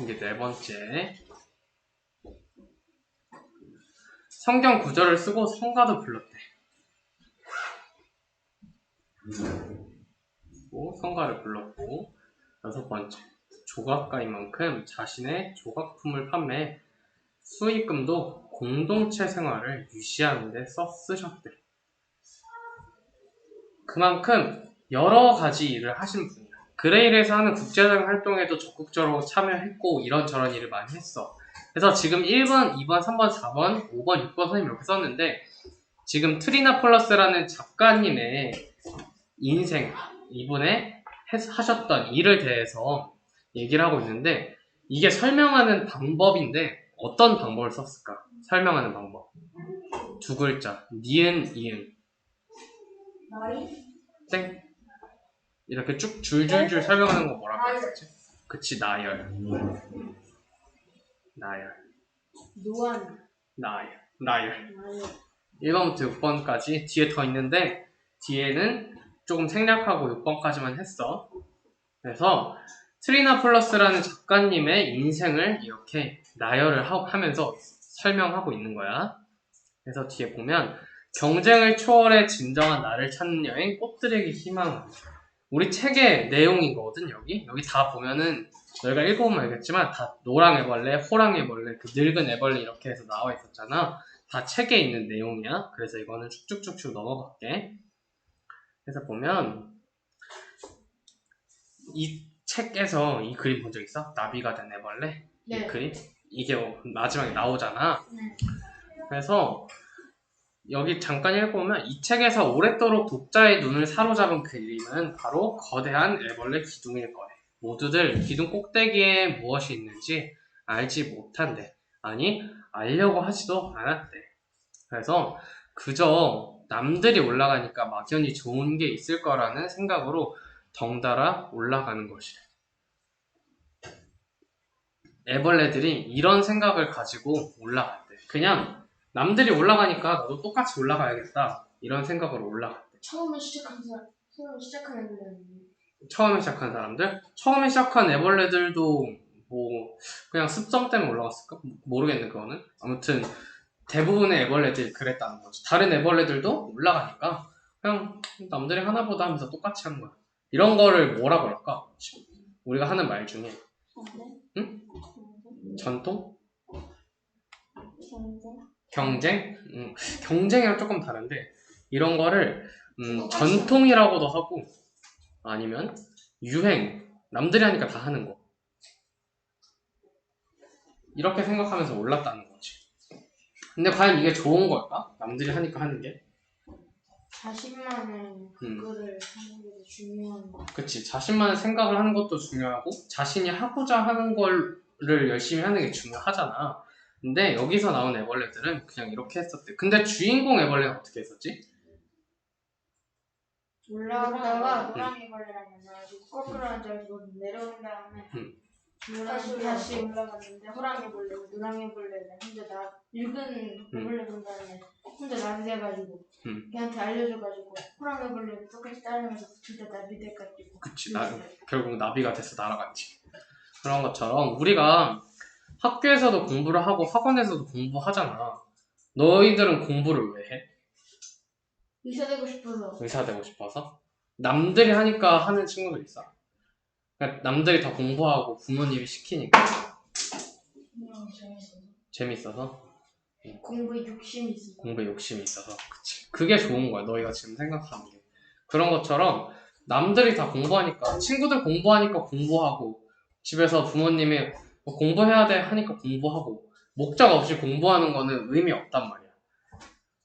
이게 네 번째, 성경 구절을 쓰고 성가도 불렀대. 성가를 불렀고, 여섯 번째, 조각가인 만큼 자신의 조각품을 판매해 수익금도 공동체 생활을 유지하는 데 쓰셨대. 그만큼 여러 가지 일을 하신 분이야. 그레일에서 하는 국제적 활동에도 적극적으로 참여했고 이런저런 일을 많이 했어. 그래서 지금 1번, 2번, 3번, 4번, 5번, 6번 선생님 이렇게 썼는데, 지금 트리나 폴러스라는 작가님의 인생, 이분의 하셨던 일을 대해서 얘기를 하고 있는데, 이게 설명하는 방법인데 어떤 방법을 썼을까? 설명하는 방법. 두 글자. 니은, 이응. 나이? 땡. 이렇게 쭉 줄줄줄 설명하는 거 뭐라고 했었지? 그치, 나열. 나열. 노안. 나열. 1번부터 6번까지 뒤에 더 있는데, 뒤에는 조금 생략하고 6번까지만 했어. 그래서 트리나 폴러스라는 작가님의 인생을 이렇게 나열을 하면서 설명하고 있는 거야. 그래서 뒤에 보면 경쟁을 초월해 진정한 나를 찾는 여행, 꽃들에게 희망. 우리 책의 내용이거든. 여기 다 보면은 너희가 읽어보면 알겠지만 다 노랑 애벌레, 호랑 애벌레, 그 늙은 애벌레 이렇게 해서 나와 있었잖아. 다 책에 있는 내용이야. 그래서 이거는 쭉쭉쭉쭉 넘어갈게. 그래서 보면 이 책에서 이 그림 본 적 있어? 나비가 된 애벌레? 네. 이 그림? 이게 마지막에 나오잖아. 네. 그래서 여기 잠깐 읽어보면 이 책에서 오랫도록 독자의 눈을 사로잡은 그림은 바로 거대한 애벌레 기둥일 거래. 모두들 기둥 꼭대기에 무엇이 있는지 알지 못한대. 아니, 알려고 하지도 않았대. 그래서 그저 남들이 올라가니까 막연히 좋은 게 있을 거라는 생각으로 덩달아 올라가는 것이래. 애벌레들이 이런 생각을 가지고 올라갔대. 그냥 남들이 올라가니까 나도 똑같이 올라가야겠다, 이런 생각으로 올라갔대. 처음에 시작한 애들은 처음에 시작한 사람들? 처음에 시작한 애벌레들도 뭐 그냥 습성 때문에 올라갔을까? 모르겠네, 그거는. 아무튼 대부분의 애벌레들이 그랬다는 거지. 다른 애벌레들도 올라가니까 그냥 남들이 하나보다 하면서 똑같이 하는 거야. 이런 거를 뭐라고 할까? 우리가 하는 말 중에 응? 전통? 경쟁? 경쟁이랑 조금 다른데, 이런 거를 전통이라고도 하고, 아니면 유행, 남들이 하니까 다 하는 거, 이렇게 생각하면서 올랐다는 거지. 근데 과연 이게 좋은 걸까? 남들이 하니까 하는 게? 자신만의 그거를 하는 게 중요한 거. 그치, 자신만의 생각을 하는 것도 중요하고 자신이 하고자 하는 거를 열심히 하는 게 중요하잖아. 근데 여기서 나온 애벌레들은 그냥 이렇게 했었대. 근데 주인공 애벌레는 어떻게 했었지? 올라가다가 노랑애벌레랑 만나가지고 거꾸로 앉아서 내려온 다음에 다시 올라갔는데 호랑이벌레고 노랑애벌레가 혼자 늙은 애벌레 본 다음에 혼자 나비 돼가지고 걔한테 알려줘가지고 호랑이벌레 똑같이 따르면서 둘 다 나비 돼가지고. 그치, 결국 나비가 돼서 날아갔지. 그런 것처럼 우리가 학교에서도 공부를 하고 학원에서도 공부하잖아. 너희들은 공부를 왜 해? 의사 되고 싶어서. 의사 되고 싶어서? 남들이 하니까 하는 친구들 있어? 그러니까 남들이 다 공부하고 부모님이 시키니까 재밌어서. 재밌어서? 공부에 욕심이 있어. 공부에 욕심이 있어서. 그치. 그게 좋은 거야. 너희가 지금 생각하는 게. 그런 것처럼 남들이 다 공부하니까, 친구들 공부하니까 공부하고, 집에서 부모님이 뭐 공부해야 돼 하니까 공부하고, 목적 없이 공부하는 거는 의미 없단 말이야.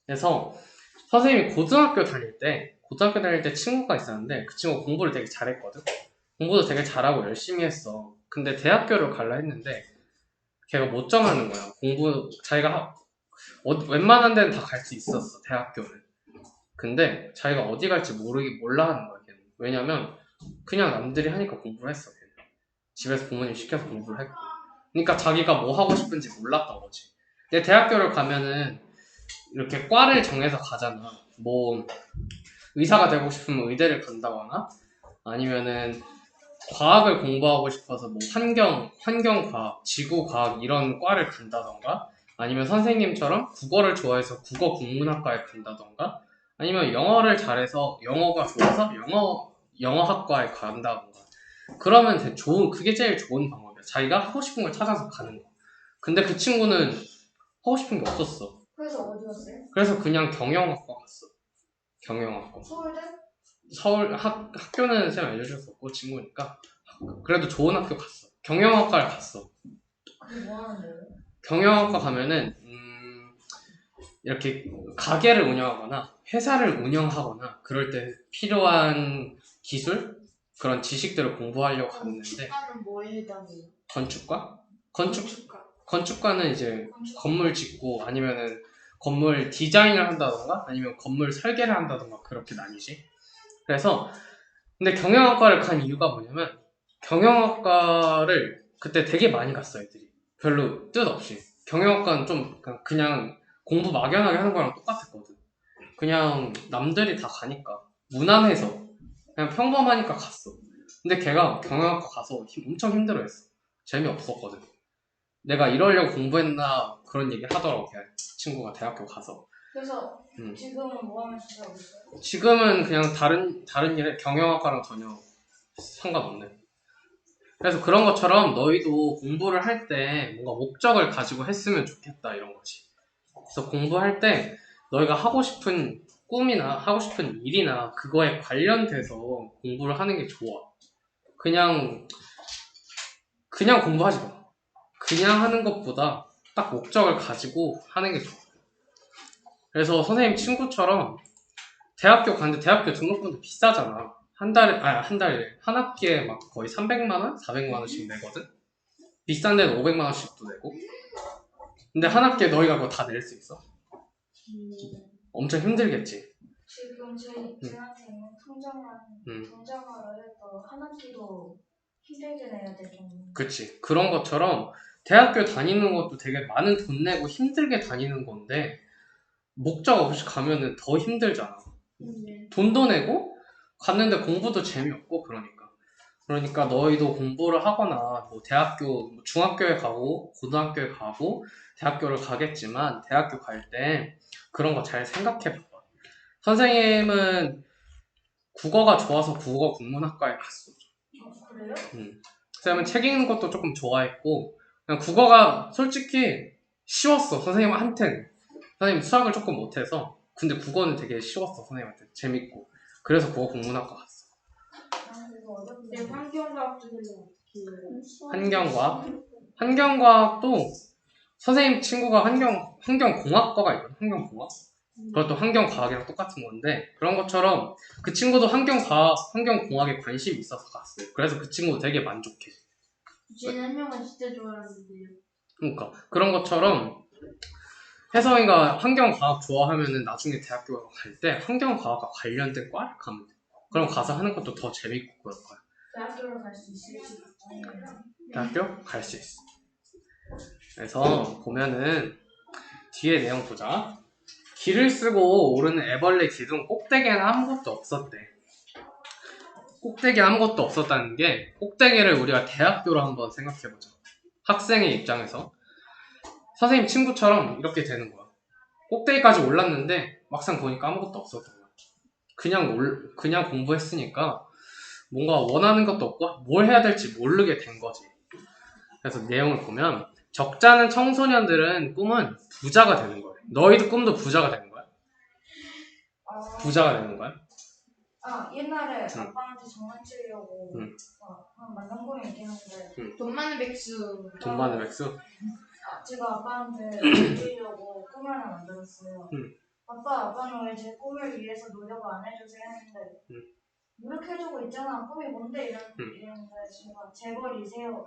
그래서 선생님이 고등학교 다닐 때 친구가 있었는데 그 친구가 공부를 되게 잘했거든. 공부도 되게 잘하고 열심히 했어. 근데 대학교를 갈라 했는데 걔가 못 정하는 거야. 자기가 웬만한 데는 다 갈 수 있었어, 대학교를. 근데 자기가 어디 갈지 몰라 하는 거야, 걔는. 왜냐면 그냥 남들이 하니까 공부를 했어, 걔는. 집에서 부모님 시켜서 공부를 했고. 그러니까 자기가 뭐 하고 싶은지 몰랐던 거지. 근데 대학교를 가면은 이렇게 과를 정해서 가잖아. 뭐 의사가 되고 싶으면 의대를 간다거나, 아니면은 과학을 공부하고 싶어서 뭐 환경과학, 지구과학 이런 과를 간다던가, 아니면 선생님처럼 국어를 좋아해서 국어 국문학과에 간다던가, 아니면 영어를 잘해서 영어가 좋아서 영어학과에 간다던가. 그러면 그게 제일 좋은 방법이야. 자기가 하고 싶은 걸 찾아서 가는 거. 근데 그 친구는 하고 싶은 게 없었어. 그래서 어디 갔어요? 그래서 그냥 경영학과 갔어. 경영학과. 서울대? 학교는 쌤 알려줄 수 없고 친구니까. 그래도 좋은 학교 갔어. 경영학과를 갔어. 그게 뭐 하는데요? 경영학과 가면은 이렇게 가게를 운영하거나 회사를 운영하거나 그럴 때 필요한 기술, 그런 지식들을 공부하려고 갔는데. 건축가는 뭘 해당해요? 건축과? 건축가. 건축과는 이제 건물 짓고, 아니면은 건물 디자인을 한다던가, 아니면 건물 설계를 한다던가, 그렇게 나뉘지. 그래서 근데 경영학과를 간 이유가 뭐냐면, 경영학과를 그때 되게 많이 갔어, 애들이. 별로 뜻 없이. 경영학과는 좀 그냥 공부 막연하게 하는 거랑 똑같았거든. 그냥 남들이 다 가니까. 무난해서. 그냥 평범하니까 갔어. 근데 걔가 경영학과 가서 엄청 힘들어했어. 재미없었거든. 내가 이러려고 공부했나 그런 얘기 하더라고, 걔 친구가 대학교 가서. 그래서 지금은 뭐 하면서 살고 있어요? 지금은 그냥 다른 일에 경영학과랑 전혀 상관없네. 그래서 그런 것처럼 너희도 공부를 할 때 뭔가 목적을 가지고 했으면 좋겠다, 이런 거지. 그래서 공부할 때 너희가 하고 싶은 꿈이나 하고 싶은 일이나 그거에 관련돼서 공부를 하는 게 좋아. 그냥 공부하지 마. 그냥 하는 것보다 딱 목적을 가지고 하는 게 좋아. 그래서 선생님 친구처럼 대학교 가는데, 대학교 등록금도 비싸잖아. 한 학기에 막 거의 300만원? 400만원씩 내거든? 비싼 데는 500만원씩도 내고. 근데 한 학기에 너희가 그거 다 낼 수 있어? 엄청 힘들겠지? 지금 제 학생은 통장을 해도 한 학기도 힘들게 내야 될 정도. 그치. 그런 것처럼 대학교 다니는 것도 되게 많은 돈 내고 힘들게 다니는 건데, 목적 없이 가면은 더 힘들잖아. 돈도 내고 갔는데 공부도 재미없고. 그러니까 너희도 공부를 하거나 뭐 중학교에 가고 고등학교에 가고 대학교를 가겠지만, 대학교 갈 때 그런 거 잘 생각해 봐봐. 선생님은 국어가 좋아서 국어 국문학과에 갔어. 그래요? 선생님은 책 읽는 것도 조금 좋아했고, 그냥 국어가 솔직히 쉬웠어, 선생님한테는. 선생님 수학을 조금 못해서. 근데 국어는 되게 쉬웠어, 선생님한테. 재밌고. 그래서 국어 국문학과 갔어. 네, 환경과학 쪽에는 어떻게 환경과학도 선생님 친구가 환경공학과가 있거든. 환경공학. 그것도 환경과학이랑 똑같은 건데, 그런 것처럼 그 친구도 환경공학에 관심이 있어서 갔어요. 그래서 그 친구 되게 만족해. 쟤는 한 명은 진짜 좋아하는데요. 그러니까 그런 것처럼 혜성이가 환경과학 좋아하면은 나중에 대학교 갈 때 환경과학과 관련된 과를 가면 돼. 그럼 가서 하는 것도 더 재밌고 그럴 거야. 대학교를 갈 수 있을지. 대학교 갈 수 있어. 그래서 보면은 뒤에 내용 보자. 길을 쓰고 오르는 애벌레 기둥 꼭대기에는 아무것도 없었대. 꼭대기에 아무것도 없었다는 게, 꼭대기를 우리가 대학교로 한번 생각해보자. 학생의 입장에서 선생님 친구처럼 이렇게 되는 거야. 꼭대기까지 올랐는데 막상 보니까 아무것도 없었던 거야. 그냥 공부했으니까 뭔가 원하는 것도 없고 뭘 해야 될지 모르게 된 거지. 그래서 내용을 보면, 적잖은 청소년들은 꿈은 부자가 되는 거예요. 너희도 꿈도 부자가 되는 거야? 부자가 되는 거야? 옛날에 아빠한테 장난치려고 한 만난 꿈이 있긴 한데 돈 많은 백수. 돈 많은 백수? 제가 아빠한테 보여주려고 꿈을 하나 만들었어요. 아빠는 왜 제 꿈을 위해서 노력을 안 해주세요 했는데 노력해주고 있잖아. 꿈이 뭔데? 이랬는데 제가 재벌이세요.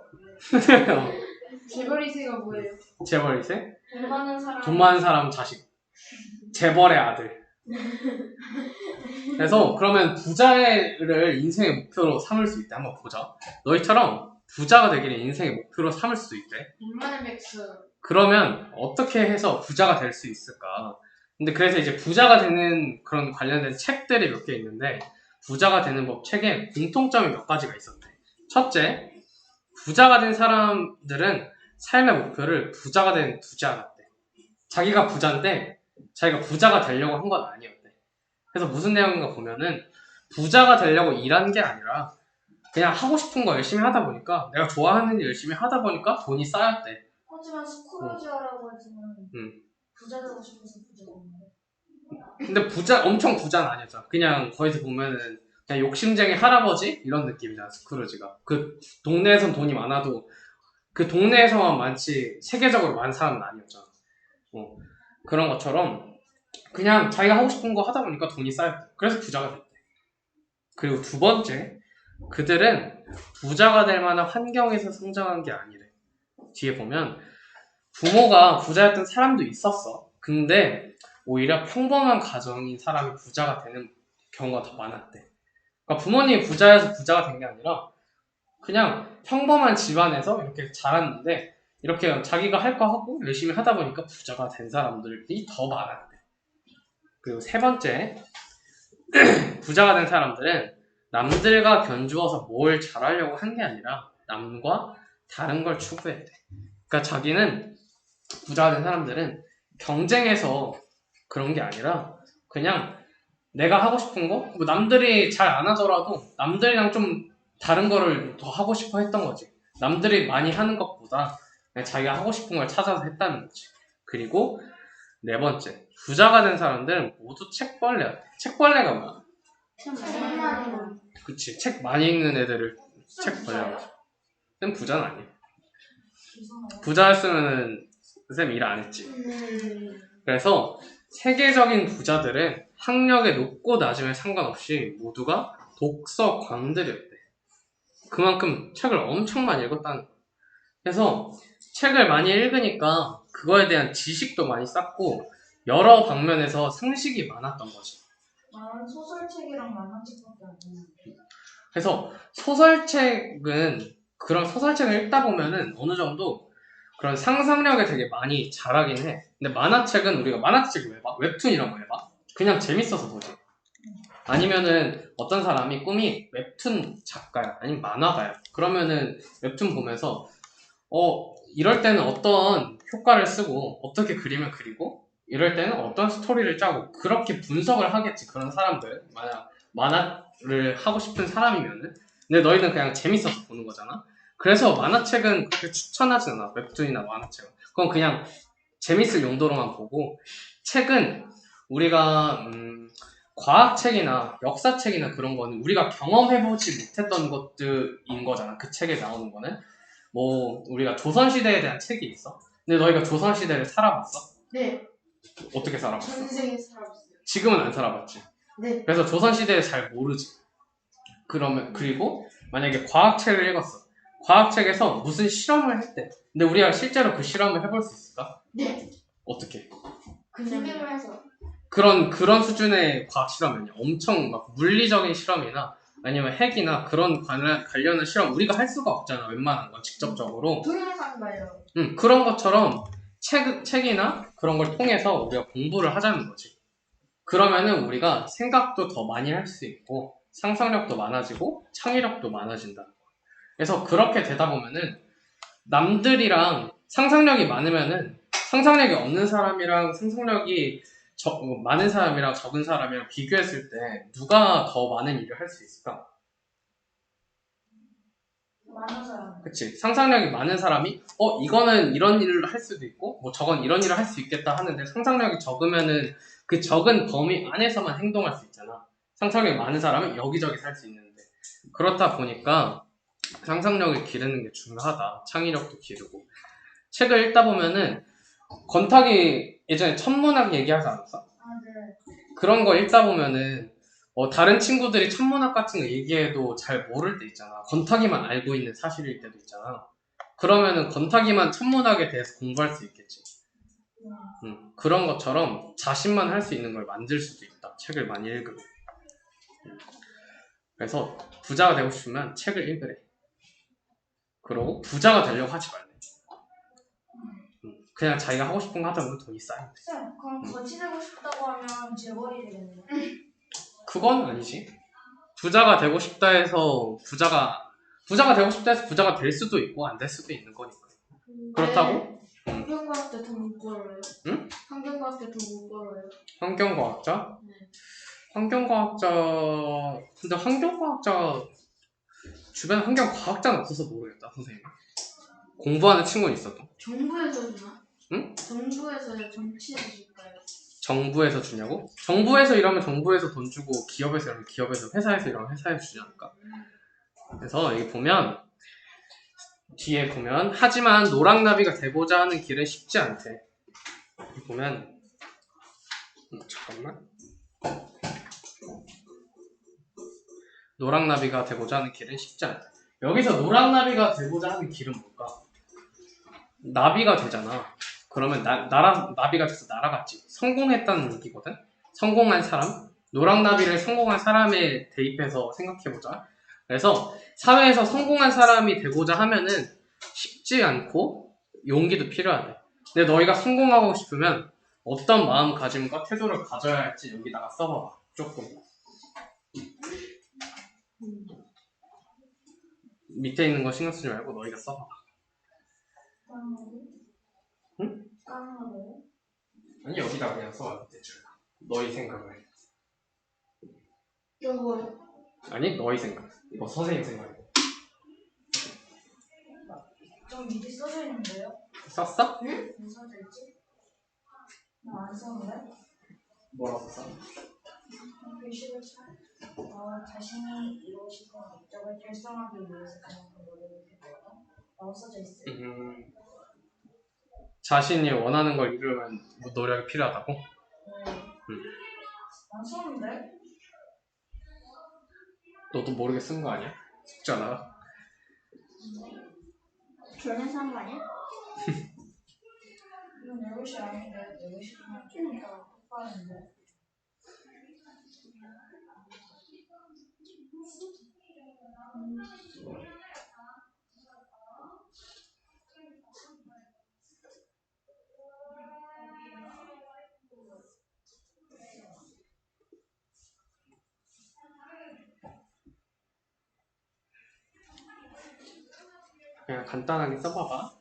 재벌이세가 뭐예요? 재벌이세? 돈 많은 사람 자식. 재벌의 아들. 그래서 그러면 부자를 인생의 목표로 삼을 수 있대. 한번 보자. 너희처럼 부자가 되기를 인생의 목표로 삼을 수도 있대. 돈 많은 백수. 그러면 어떻게 해서 부자가 될 수 있을까? 근데 그래서 이제 부자가 되는 그런 관련된 책들이 몇 개 있는데 부자가 되는 법 책에 공통점이 몇 가지가 있었대. 첫째, 부자가 된 사람들은 삶의 목표를 부자가 두지 않았대. 자기가 부자인데 자기가 부자가 되려고 한 건 아니었대. 그래서 무슨 내용인가 보면은 부자가 되려고 일한 게 아니라 그냥 하고 싶은 거 열심히 하다 보니까 내가 좋아하는 일 열심히 하다 보니까 돈이 쌓였대. 하지만 스크루지 할아버지는 부자 되고 싶어서 부자 됐는데. 근데 엄청 부자는 아니었잖아. 그냥 거기서 보면은 그냥 욕심쟁이 할아버지 이런 느낌이잖아. 스크루지가 그 동네에선 돈이 많아도 그 동네에서만 많지 세계적으로 많은 사람은 아니었잖아. 그런 것처럼 그냥 자기가 하고 싶은 거 하다 보니까 돈이 쌓였대. 그래서 부자가 됐대. 그리고 두 번째, 그들은 부자가 될 만한 환경에서 성장한 게 아니래. 뒤에 보면 부모가 부자였던 사람도 있었어. 근데 오히려 평범한 가정인 사람이 부자가 되는 경우가 더 많았대. 그러니까 부모님이 부자여서 부자가 된 게 아니라 그냥 평범한 집안에서 이렇게 자랐는데 이렇게 자기가 할 거 하고 열심히 하다 보니까 부자가 된 사람들이 더 많았대. 그리고 세 번째, 부자가 된 사람들은 남들과 견주어서 뭘 잘하려고 한 게 아니라 남과 다른 걸 추구했대. 그러니까 자기는 부자가 된 사람들은 경쟁해서 그런 게 아니라 그냥 내가 하고 싶은 거, 뭐 남들이 잘 안 하더라도 남들이랑 좀 다른 거를 더 하고 싶어 했던 거지. 남들이 많이 하는 것보다 그냥 자기가 하고 싶은 걸 찾아서 했다는 거지. 그리고 네 번째, 부자가 된 사람들은 모두 책벌레야. 책벌레가 뭐야? 그치, 책 많이 읽는 애들을 책벌레라고 하죠. 쌤 부자는 아니야. 부자였으면 쌤 일 안 했지. 그래서 세계적인 부자들은 학력의 높고 낮음에 상관없이 모두가 독서 광들이었대. 그만큼 책을 엄청 많이 읽었다는 거야. 그래서 책을 많이 읽으니까 그거에 대한 지식도 많이 쌓고 여러 방면에서 상식이 많았던 거지. 나는 소설책이랑 만화책밖에 안 읽는데. 그래서 소설책은 그런 소설책을 읽다 보면은 어느 정도 그런 상상력에 되게 많이 자라긴 해. 근데 만화책은 우리가 만화책 왜 봐? 웹툰 이런 거 왜 봐? 그냥 재밌어서 보지. 아니면은 어떤 사람이 꿈이 웹툰 작가야, 아니면 만화가야. 그러면은 웹툰 보면서 이럴 때는 어떤 효과를 쓰고 어떻게 그림을 그리고 이럴 때는 어떤 스토리를 짜고 그렇게 분석을 하겠지. 그런 사람들 만약 만화를 하고 싶은 사람이면은. 근데 너희는 그냥 재밌어서 보는 거잖아. 그래서 만화책은 그렇게 추천하진 않아. 웹툰이나 만화책은 그건 그냥 재밌을 용도로만 보고, 책은 우리가 과학책이나 역사책이나 그런 거는 우리가 경험해보지 못했던 것들인 거잖아. 그 책에 나오는 거는 뭐 우리가 조선시대에 대한 책이 있어. 근데 너희가 조선시대를 살아봤어? 네. 어떻게 살아봤어? 전생에 살아봤어요. 지금은 안 살아봤지. 네. 그래서 조선시대를 잘 모르지. 그리고 만약에 과학책을 읽었어. 과학책에서 무슨 실험을 했대. 근데 우리가 실제로 그 실험을 해볼 수 있을까? 네. 어떻게? 생각을 해서. 그런 수준의 과학 실험은요. 엄청 막 물리적인 실험이나 아니면 핵이나 그런 관련한 실험 우리가 할 수가 없잖아. 웬만한 건 직접적으로. 동영상 봐요. 그런 것처럼 책이나 그런 걸 통해서 우리가 공부를 하자는 거지. 그러면은 우리가 생각도 더 많이 할 수 있고 상상력도 많아지고 창의력도 많아진다. 그래서 그렇게 되다 보면은 남들이랑 상상력이 많으면은 상상력이 없는 사람이랑 상상력이 많은 사람이랑 적은 사람이랑 비교했을 때 누가 더 많은 일을 할 수 있을까? 많은 사람. 그치. 상상력이 많은 사람이 이거는 이런 일을 할 수도 있고 뭐 저건 이런 일을 할 수 있겠다 하는데 상상력이 적으면은 그 적은 범위 안에서만 행동할 수 있잖아. 상상력이 많은 사람은 여기저기 살 수 있는데 그렇다 보니까 상상력을 기르는 게 중요하다. 창의력도 기르고 책을 읽다 보면은 건탁이 예전에 천문학 얘기하지 않았어? 아, 네. 그런 거 읽다 보면은 다른 친구들이 천문학 같은 거 얘기해도 잘 모를 때 있잖아. 건탁이만 알고 있는 사실일 때도 있잖아. 그러면은 건탁이만 천문학에 대해서 공부할 수 있겠지. 그런 것처럼 자신만 할 수 있는 걸 만들 수도 있다. 책을 많이 읽으면. 그래서 부자가 되고 싶으면 책을 읽으래. 그러고 부자가 되려고 하지 말래. 그냥 자기가 하고 싶은 거 하다 보면 돈이 쌓인대. 쌤, 그럼 거지 되고 싶다고 하면 재벌이 되겠네요. 그건 아니지. 부자가 되고 싶다 해서 부자가 되고 싶다 해서 부자가 될 수도 있고 안 될 수도 있는 거니까. 그렇다고? 환경과학 때 돈 못 벌어요? 응? 환경과학 때 돈 못 벌어요? 환경과학자? 네. 근데 환경과학자 주변에 환경과학자는 없어서 모르겠다 선생님. 공부하는 친구는 있어도. 정부에서 주나? 응? 정부에서 정치에서 줄까요? 정부에서 주냐고? 정부에서 일하면 정부에서 돈 주고 기업에서 일하면 기업에서 회사에서 일하면 회사에서 주지 않을까? 그래서 여기 보면 뒤에 보면 하지만 노랑나비가 되고자 하는 길은 쉽지 않대. 여기 보면 잠깐만. 노랑나비가 되고자 하는 길은 쉽지 않대. 여기서 노랑나비가 되고자 하는 길은 뭘까? 나비가 되잖아. 그러면 나비가 돼서 날아갔지. 성공했다는 얘기거든. 성공한 사람. 노랑나비를 성공한 사람에 대입해서 생각해보자. 그래서 사회에서 성공한 사람이 되고자 하면은 쉽지 않고 용기도 필요하대. 근데 너희가 성공하고 싶으면 어떤 마음가짐과 태도를 가져야 할지 여기다가 써봐봐. 조금. 밑에 있는 거 신경 쓰지 말고 너희가 써봐봐. 응? 까먹어요? 아니 여기다 그냥 써봐. 밑에 줄. 너희 생각을. 저거요? 아니 너희 생각. 이거 선생님 생각이고. 좀 미리 써져 있는데요? 썼어? 응? 왜 써져 있지? 나 안 썼는데? 뭐라고 썼어? 글씨를 자신이 이루고 싶은 목적을 달성하기 위해서 그만큼 노력을 했거든. 라고 써져 있어요. 자신이 원하는 걸 이루려면 노력이 필요하다고? 안 썼는데? 너도 모르게 쓴 거 아니야? 숙제하다가? 전에서 한 거 아니야? 이건 내 글씨 아닌데 내 글씨 그냥 좀 더 똑바른데. 그냥 간단하게 써봐봐.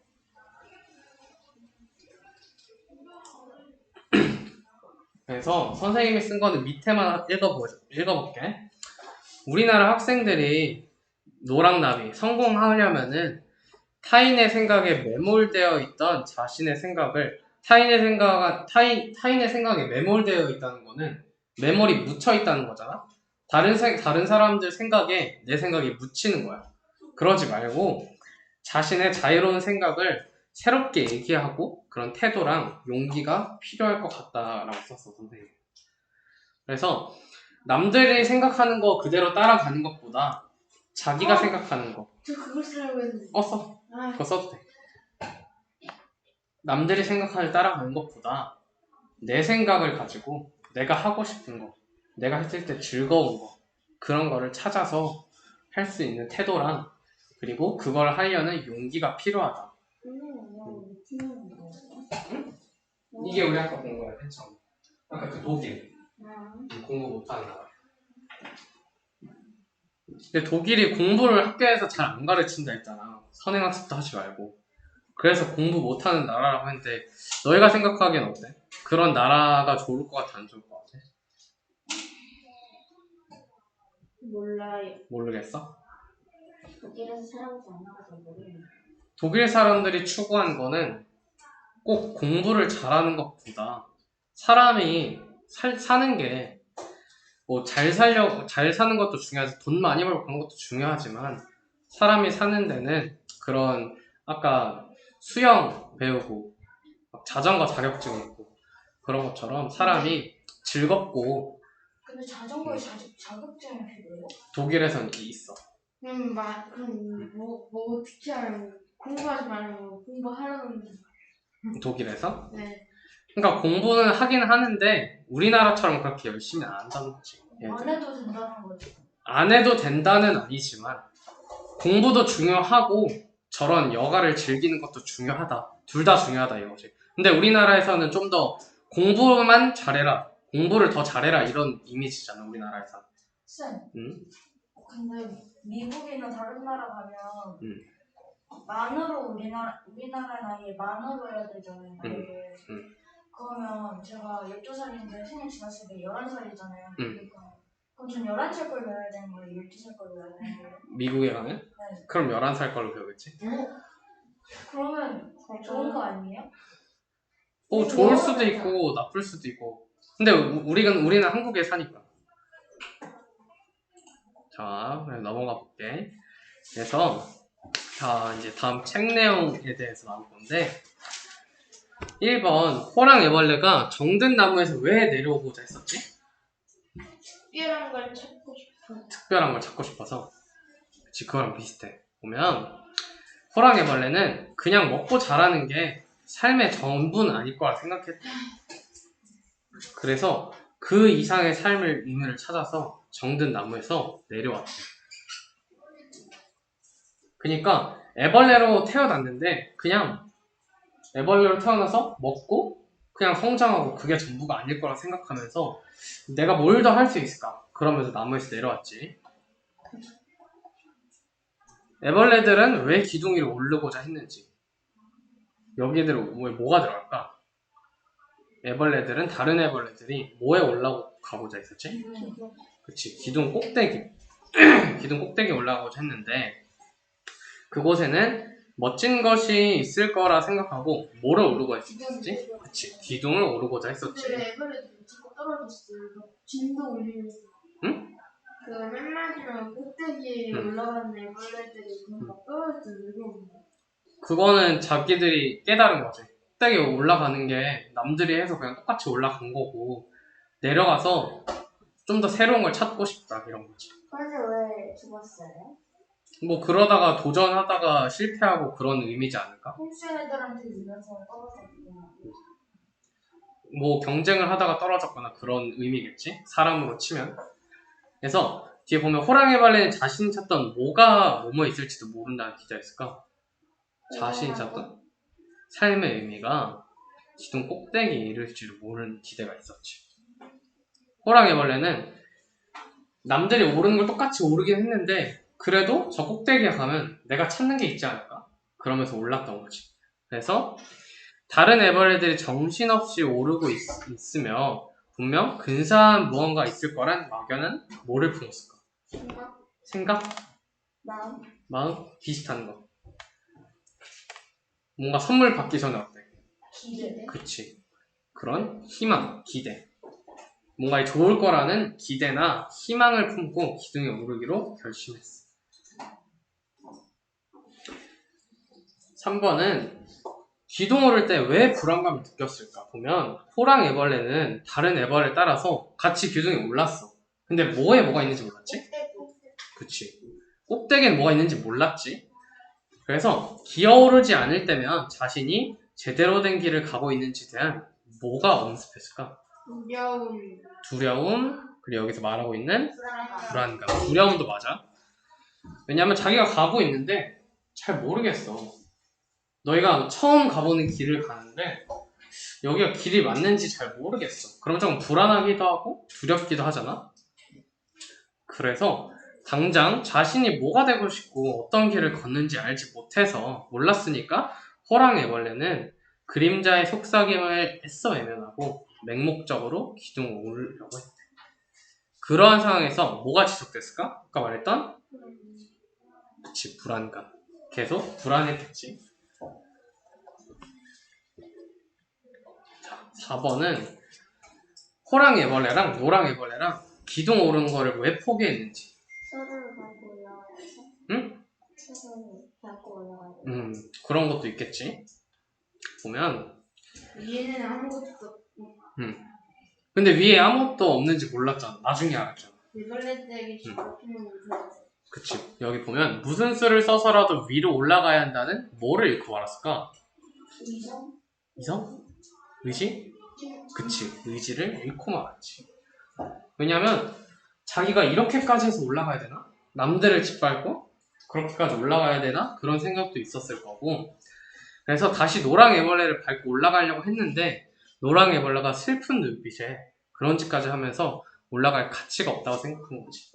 그래서 선생님이 쓴 거는 밑에만 읽어볼게. 우리나라 학생들이 노랑나비 성공하려면은 타인의 생각에 매몰되어 있던 자신의 생각을 타인의 생각에 매몰되어 있다는 거는 매몰이 묻혀 있다는 거잖아. 다른 사람들 생각에 내 생각이 묻히는 거야. 그러지 말고 자신의 자유로운 생각을 새롭게 얘기하고 그런 태도랑 용기가 필요할 것 같다라고 썼어 선생님. 그래서 남들이 생각하는 거 그대로 따라가는 것보다 자기가 생각하는 거. 저 그걸 쓰려고 했는데. 써. 그거 써도 돼. 남들이 생각하는 따라가는 것보다 내 생각을 가지고 내가 하고 싶은 거, 내가 했을 때 즐거운 거, 그런 거를 찾아서 할 수 있는 태도랑 그리고 그걸 하려는 용기가 필요하다. 이게 우리 아까 본 거야, 괜찮아. 아까 그 독일. 공부 못하는 나라. 근데 독일이 공부를 학교에서 잘 안 가르친다 했잖아. 선행학습도 하지 말고. 그래서 공부 못하는 나라라고 했는데 너희가 생각하기엔 어때? 그런 나라가 좋을 것 같아, 안 좋을 것 같아? 몰라요. 모르겠어? 독일에서 살아보지 않아서 모르겠네. 독일 사람들이 추구한 거는 꼭 공부를 잘하는 것보다 사람이 사는 게 뭐 잘 사는 것도 중요하지, 돈 많이 벌고 그런 것도 중요하지만 사람이 사는 데는 그런 아까 수영 배우고 막 자전거 자격증 있고 그런 것처럼 사람이 즐겁고. 근데 자전거에 자격증이 필요해요? 독일에선 있어. 그럼 뭐 어떻게 하려고 공부하지 말고 공부하려는. 독일에서? 네. 그러니까 공부는 하긴 하는데 우리나라처럼 그렇게 열심히 안 한다는 거지. 안 해도 된다는 거지. 안 해도 된다는 아니지만 공부도 중요하고 저런 여가를 즐기는 것도 중요하다. 둘 다 중요하다 이거지. 근데 우리나라에서는 좀 더 공부만 잘해라, 공부를 더 잘해라 이런 이미지잖아 우리나라에서. 쌤, 응? 근데 미국이나 다른 나라 가면 응. 만으로 우리나라 나이에 만으로 해야 되잖아요. 나이를. 응. 그러면 제가 12살인데 생일 지났을 때 11살이잖아요. 응. 그러니까. 그럼 전 11살 걸 배워야 되는 거예요? 12살 걸 배워야 되는 거예요? 미국에 가면? 네. 그럼 11살 걸로 배우겠지? 그러면 좋은 거 아니에요? 뭐 좋을 수도 있고 나쁠 수도 있고. 근데 우리는 한국에 사니까. 자, 그럼 넘어가 볼게. 그래서 자, 이제 다음 책 내용에 대해서 나올 건데 1번 호랑 애벌레가 정든 나무에서 왜 내려오고자 했었지? 특별한 걸 찾고 싶어. 특별한 걸 찾고 싶어서. 그치, 그거랑 비슷해. 보면 호랑 애벌레는 그냥 먹고 자라는 게 삶의 전부는 아닐 거라 생각했대. 그래서 그 이상의 삶의 의미를 찾아서 정든 나무에서 내려왔대. 그러니까 애벌레로 태어났는데 그냥 애벌레로 태어나서 먹고 그냥 성장하고 그게 전부가 아닐 거라 생각하면서 내가 뭘 더 할 수 있을까? 그러면서 나무에서 내려왔지. 애벌레들은 왜 기둥 위로 오르고자 했는지. 여기들은 뭐가 들어갈까? 애벌레들은 다른 애벌레들이 뭐에 올라가고자 했었지? 그치, 기둥 꼭대기. 기둥 꼭대기에 올라가고자 했는데 그곳에는 멋진 것이 있을 거라 생각하고 뭐를 오르고 했었지? 그치, 기둥을 오르고자 했었지. 근데 애벌레들이 자꾸 떨어졌어요. 진도 올리면서. 응? 그 맨 마지막 꼭대기에 응. 올라가는 애벌레들이 막 떨어졌어요. 그거는 자기들이 깨달은 거지. 꼭대기에 올라가는 게 남들이 해서 그냥 똑같이 올라간 거고 내려가서 좀 더 새로운 걸 찾고 싶다 이런 거지. 근데 왜 죽었어요? 뭐 그러다가 도전하다가 실패하고 그런 의미지 않을까? 홈쇼 애들한테 밀려서 떨어졌구나. 뭐 경쟁을 하다가 떨어졌거나 그런 의미겠지? 사람으로 치면. 그래서 뒤에 보면 호랑이 벌레는 자신이 찾던 뭐가 뭐뭐 있을지도 모른다는 기자가 있을까? 자신이 찾던 삶의 의미가 기둥 꼭대기에 이를지도 모르는 기대가 있었지. 호랑이 벌레는 남들이 오르는 걸 똑같이 오르긴 했는데 그래도 저 꼭대기에 가면 내가 찾는 게 있지 않을까? 그러면서 올랐던 거지. 그래서 다른 애벌레들이 정신없이 오르고 있으며 분명 근사한 무언가 있을 거란 막연한 뭐를 품었을까? 생각? 마음? 비슷한 거. 뭔가 선물 받기 전에 어때? 기대. 그치. 그런 희망, 기대. 뭔가 좋을 거라는 기대나 희망을 품고 기둥에 오르기로 결심했어. 3번은 기둥 오를 때 왜 불안감을 느꼈을까? 보면 호랑 애벌레는 다른 애벌레에 따라서 같이 기둥에 올랐어. 근데 뭐가 있는지 몰랐지? 그치. 꼭대기엔 뭐가 있는지 몰랐지. 그래서 기어오르지 않을 때면 자신이 제대로 된 길을 가고 있는지에 대한 뭐가 엄습했을까? 두려움, 그리고 여기서 말하고 있는 불안감. 두려움도 맞아. 왜냐면 자기가 가고 있는데 잘 모르겠어. 너희가 처음 가보는 길을 가는데 여기가 길이 맞는지 잘 모르겠어. 그럼 좀 불안하기도 하고 두렵기도 하잖아. 그래서 당장 자신이 뭐가 되고 싶고 어떤 길을 걷는지 알지 못해서 몰랐으니까 호랑 애벌레는 그림자의 속삭임을 애써 외면하고 맹목적으로 기둥을 오르려고 했대. 그러한 상황에서 뭐가 지속됐을까? 아까 말했던 그치, 불안감. 계속 불안했겠지. 자, 4번은 호랑이애벌레랑 노랑애벌레랑 기둥 오른 거를 왜 포기했는지. 서로를 밟고 올라가야죠. 응? 서로를 밟고 올라가야죠. 그런 것도 있겠지. 보면 위에는 아무것도 근데 위에 아무것도 없는지 몰랐잖아. 나중에 알았잖아. 일벌레 떼기 잡히는 거 좋아해서. 그치. 여기 보면 무슨 수를 써서라도 위로 올라가야 한다는 뭐를 읽고 말았을까? 이성? 이성? 의지? 그치. 의지를 잃고 말았지. 왜냐면 자기가 이렇게까지 해서 올라가야 되나? 남들을 짓밟고 그렇게까지 올라가야 되나? 그런 생각도 있었을 거고. 그래서 다시 노랑애벌레를 밟고 올라가려고 했는데 노랑애벌레가 슬픈 눈빛에 그런 짓까지 하면서 올라갈 가치가 없다고 생각한 거지.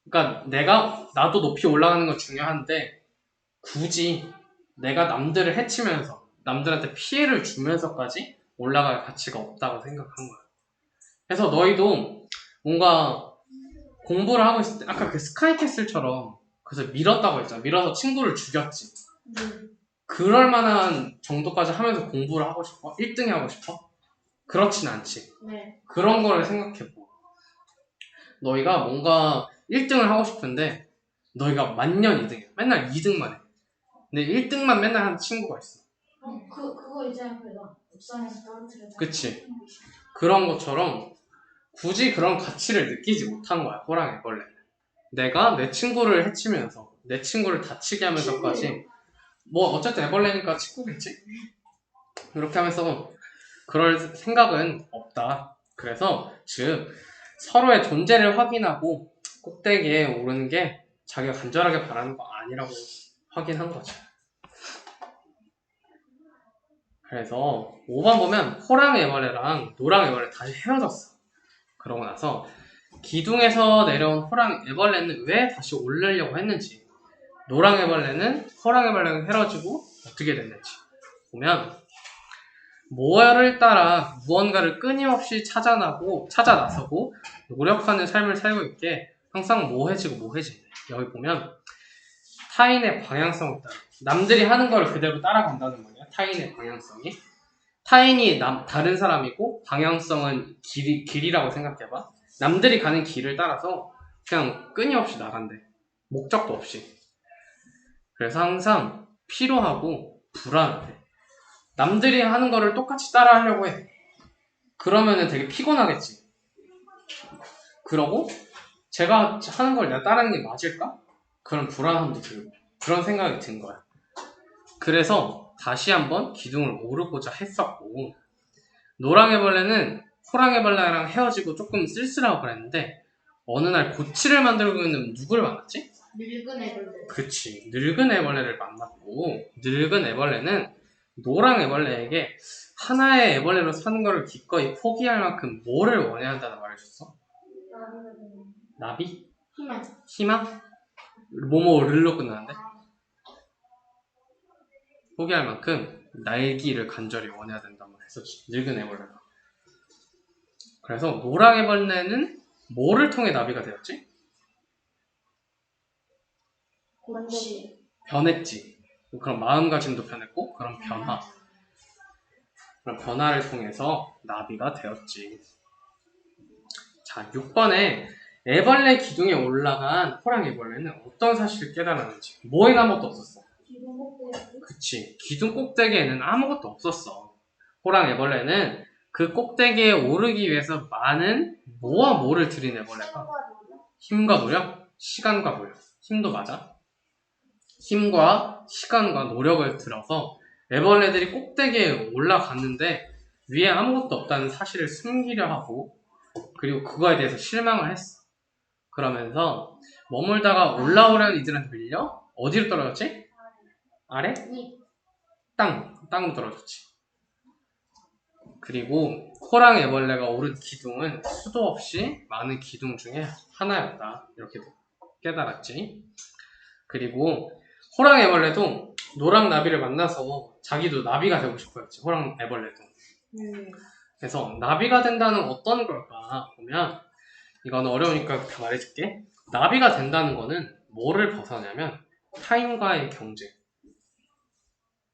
그러니까 나도 높이 올라가는 건 중요한데 굳이 내가 남들을 해치면서 남들한테 피해를 주면서까지 올라갈 가치가 없다고 생각한 거야. 그래서 너희도 뭔가 공부를 하고 있을 때 아까 그 스카이캐슬처럼 그래서 밀었다고 했잖아. 밀어서 친구를 죽였지. 그럴 만한 정도까지 하면서 공부를 하고 싶어? 1등이 하고 싶어? 그렇진 않지. 네. 그런 거를 생각해보. 너희가 뭔가 1등을 하고 싶은데 너희가 만년 2등이야. 맨날 2등만 해. 근데 1등만 맨날 하는 친구가 있어. 그거 이제 그래도 옥상에서 떨어뜨려. 그치. 그런 것처럼 굳이 그런 가치를 느끼지 못한 거야. 호랑이벌레는. 내가 내 친구를 해치면서 내 친구를 다치게 하면서까지 뭐 어쨌든 애벌레니까 친구겠지? 이렇게 하면서 그럴 생각은 없다. 그래서 즉 서로의 존재를 확인하고 꼭대기에 오르는 게 자기가 간절하게 바라는 거 아니라고 확인한 거죠. 그래서 5번 보면 호랑이애벌레랑 노랑애벌레 다시 헤어졌어. 그러고 나서 기둥에서 내려온 호랑이애벌레는 왜 다시 오르려고 했는지, 노랑애벌레는 호랑이애벌레랑 헤어지고 어떻게 됐는지 보면 모여를 따라 무언가를 끊임없이 찾아 나서고 노력하는 삶을 살고 있게 항상 모해지네. 여기 보면 타인의 방향성을 따라 남들이 하는 걸 그대로 따라간다는 거예요. 타인의 방향성이 타인이 다른 사람이고 방향성은 길이라고 생각해봐. 남들이 가는 길을 따라서 그냥 끊임없이 나간대. 목적도 없이. 그래서 항상 피로하고 불안하대. 남들이 하는 거를 똑같이 따라 하려고 해. 그러면은 되게 피곤하겠지. 그러고 제가 하는 걸 내가 따르는 게 맞을까? 그런 불안함도 들고 그런 생각이 든 거야. 그래서 다시 한번 기둥을 오르고자 했었고, 노랑애벌레는 호랑이애벌레랑 헤어지고 조금 쓸쓸하고 그랬는데 어느 날 고치를 만들고 있는 누구를 만났지? 늙은 애벌레. 그치. 늙은 애벌레를 만났고, 늙은 애벌레는 노랑애벌레에게 하나의 애벌레로 사는 거를 기꺼이 포기할 만큼 뭐를 원해야 한다는 말을 줬어? 나비? 희망. 희망? 뭐뭐를로 끝나는데? 포기할 만큼 날기를 간절히 원해야 된다고 했었지. 늙은 애벌레가. 그래서 노랑애벌레는 뭐를 통해 나비가 되었지? 고치. 변했지. 그런 마음가짐도 변했고 그런 변화. 그런 변화를 통해서 나비가 되었지. 자, 6번에 애벌레 기둥에 올라간 호랑이애벌레는 어떤 사실을 깨달았는지. 뭐에는 아무것도 없었어. 기둥 꼭대기. 그치. 기둥 꼭대기에는 아무것도 없었어. 호랑이애벌레는 그 꼭대기에 오르기 위해서 많은 뭐와 뭐를 들인 애벌레가? 힘과 노력? 시간과 노력. 힘도 맞아. 힘과 시간과 노력을 들어서 애벌레들이 꼭대기에 올라갔는데 위에 아무것도 없다는 사실을 숨기려 하고 그리고 그거에 대해서 실망을 했어. 그러면서 머물다가 올라오려는 이들한테 밀려 어디로 떨어졌지? 아래? 땅으로 떨어졌지. 그리고 호랑이애벌레가 오른 기둥은 수도 없이 많은 기둥 중에 하나였다. 이렇게 깨달았지. 그리고 호랑이애벌레도 노랑나비를 만나서 자기도 나비가 되고 싶어했지. 호랑이애벌레도. 그래서 나비가 된다는 어떤 걸까 보면 이건 어려우니까 다 말해줄게. 나비가 된다는 거는 뭐를 벗어냐면 타인과의 경쟁.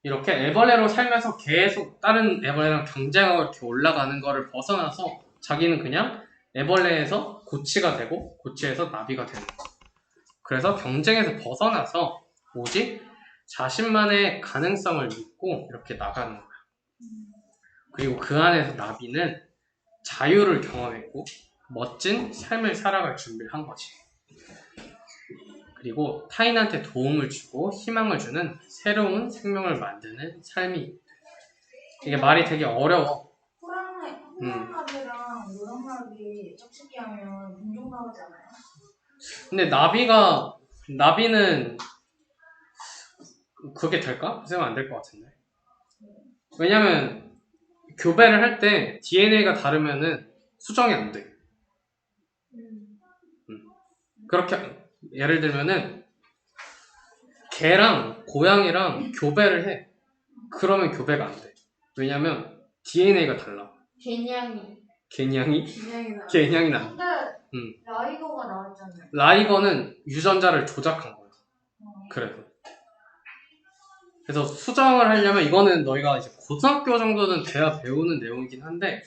이렇게 애벌레로 살면서 계속 다른 애벌레랑 경쟁하고 이렇게 올라가는 거를 벗어나서 자기는 그냥 애벌레에서 고치가 되고 고치에서 나비가 되는 거야. 그래서 경쟁에서 벗어나서 오직 자신만의 가능성을 믿고 이렇게 나가는 거야. 그리고 그 안에서 나비는 자유를 경험했고 멋진 삶을 살아갈 준비를 한 거지. 그리고 타인한테 도움을 주고 희망을 주는 새로운 생명을 만드는 삶이. 이게 말이 되게 어려워. 호랑나비랑 노랑나비 짝짓기 하면 공룡 나오잖아요. 근데 나비는 그게 될까? 생각 안 될 것 같은데. 왜냐면 교배를 할 때 DNA가 다르면은 수정이 안 돼. 그렇게 예를 들면은 개랑 고양이랑 교배를 해. 그러면 교배가 안 돼. 왜냐면 DNA가 달라. 개냥이. 개냥이? 개냥이. 개냥이 나. 근데 라이거가 나왔잖아요. 라이거는 유전자를 조작한 거야. 그래서 수정을 하려면 이거는 너희가 이제 고등학교 정도는 돼야 배우는 내용이긴 한데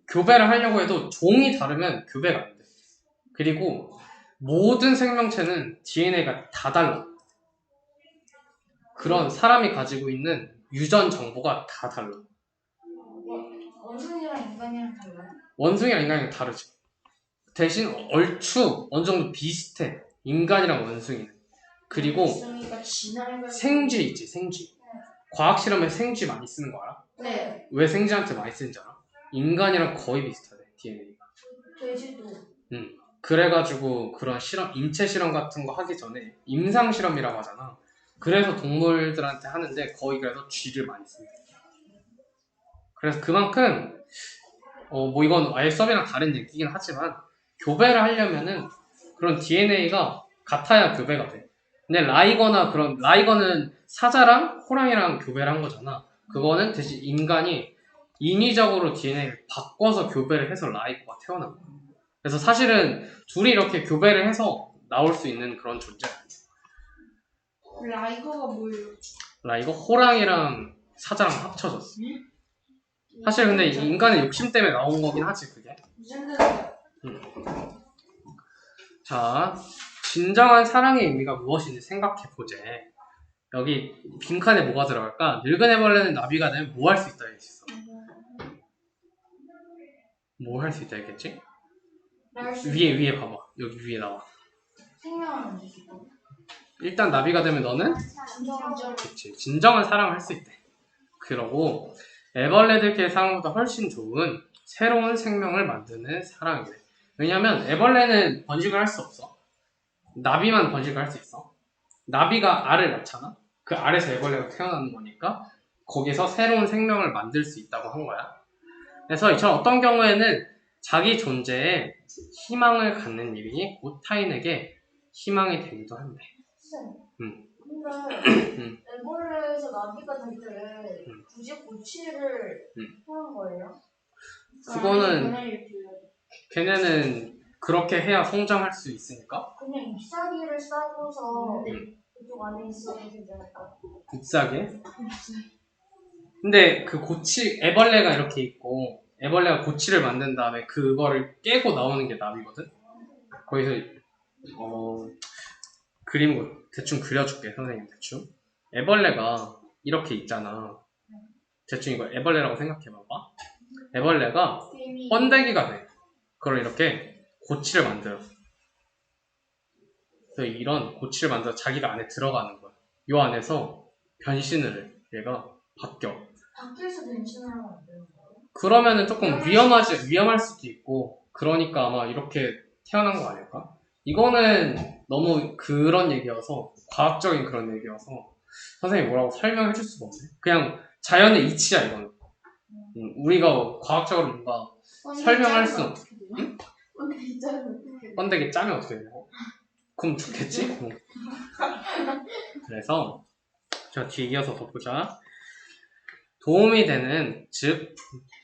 교배를 하려고 해도 종이 다르면 교배가 안 돼. 그리고 모든 생명체는 DNA가 다 달라. 그런 사람이 가지고 있는 유전 정보가 다 달라. 원숭이랑 인간이랑 달라요? 원숭이랑 인간이랑 다르지. 대신 얼추 어느 정도 비슷해. 인간이랑 원숭이는. 그리고 원숭이가 진화를 생쥐 있지, 생쥐. 과학 실험에 생쥐 많이 쓰는 거 알아? 네. 왜 생쥐한테 많이 쓰는지 알아? 인간이랑 거의 비슷하대, DNA가. 돼지도. 그래가지고 그런 실험, 인체 실험 같은 거 하기 전에 임상 실험이라고 하잖아. 그래서 동물들한테 하는데 거의 그래서 쥐를 많이 씁니다. 그래서 그만큼 뭐 이건 아예 수업이랑 다른 얘기긴 하지만 교배를 하려면은 그런 DNA가 같아야 교배가 돼. 근데 라이거는 사자랑 호랑이랑 교배를 한 거잖아. 그거는 대신 인간이 인위적으로 DNA를 바꿔서 교배를 해서 라이거가 태어난 거야. 그래서 사실은 둘이 이렇게 교배를 해서 나올 수 있는 그런 존재야. 라이거가 뭐예요? 라이거 호랑이랑 사자랑 합쳐졌어. 사실 근데 인간의 욕심 때문에 나온 거긴 하지 그게. 무슨 뜻이야? 자, 진정한 사랑의 의미가 무엇인지 생각해보재. 여기 빈칸에 뭐가 들어갈까? 늙은 애벌레는 나비가 되면 뭐 할 수 있다 했어. 뭐 할 수 있다 했겠지? 위에 봐봐. 여기 위에 나와. 생명을 만들 수 있고. 일단 나비가 되면 너는 그치, 진정한 사랑을 할 수 있대. 그러고 애벌레들끼리 사는 것보다 훨씬 좋은 새로운 생명을 만드는 사랑이래. 왜냐면 애벌레는 번식을 할 수 없어. 나비만 번식을 할 수 있어. 나비가 알을 낳잖아. 그 알에서 애벌레가 태어나는 거니까 거기서 새로운 생명을 만들 수 있다고 한 거야. 그래서 이처럼 어떤 경우에는 자기 존재에 희망을 갖는 일이 곧 타인에게 희망이 되기도 한대. 근데 애벌레에서 나비가 될 때 굳이 고치를 하는 거예요? 그거는 걔네는 그렇게 해야 성장할 수 있으니까. 그냥 잎사귀를 싸고서 그쪽 안에 있어도 되지 않을까? 잎사귀? 근데 그 애벌레가 이렇게 있고 애벌레가 고치를 만든 다음에 그거를 깨고 나오는 게 나비거든? 거기서 그림을 대충 그려줄게, 선생님 대충. 애벌레가 이렇게 있잖아. 대충 이거 애벌레라고 생각해봐봐. 애벌레가 번데기가 돼. 그걸 이렇게 고치를 만들어. 그래서 이런 고치를 만들어 자기가 안에 들어가는 거야. 요 안에서 변신을 해. 얘가 바뀌어. 밖에서 변신을 하면 안 되는 거예요? 그러면은 조금 위험할 수도 있고, 그러니까 아마 이렇게 태어난 거 아닐까? 이거는 너무 그런 얘기여서, 과학적인 그런 얘기여서, 선생님이 뭐라고 설명해 줄 수가 없네. 그냥 자연의 이치야, 이거는. 우리가 과학적으로 뭔가 설명할 수 없어. 응? 번데기 짜면 어떻게 되냐고? 그럼 죽겠지? 그래서, 자, 뒤에 이어서 덮보자. 도움이 되는, 즉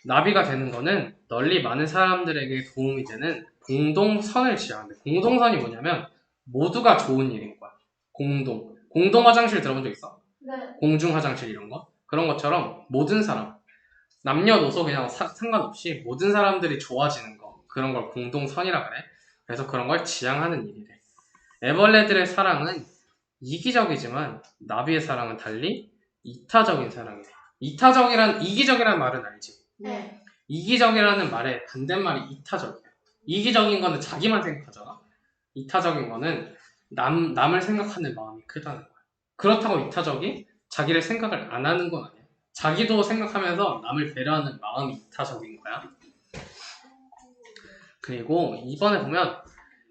나비가 되는 거는 널리 많은 사람들에게 도움이 되는 공동선을 지향하는데, 공동선이 뭐냐면 모두가 좋은 일인 거야. 공동 화장실 들어본 적 있어? 네. 공중 화장실 이런 거? 그런 것처럼 모든 사람, 남녀노소 그냥 상관없이 모든 사람들이 좋아지는 거, 그런 걸 공동선이라 그래. 그래서 그런 걸 지향하는 일이래. 애벌레들의 사랑은 이기적이지만 나비의 사랑은 달리 이타적인 사랑이래. 이기적이라는 말은 알지? 네. 이기적이라는 말의 반대말이 이타적이야. 이기적인 거는 자기만 생각하잖아. 이타적인 거는 남을 생각하는 마음이 크다는 거야. 그렇다고 이타적이 자기를 생각을 안 하는 건 아니야. 자기도 생각하면서 남을 배려하는 마음이 이타적인 거야. 그리고 이번에 보면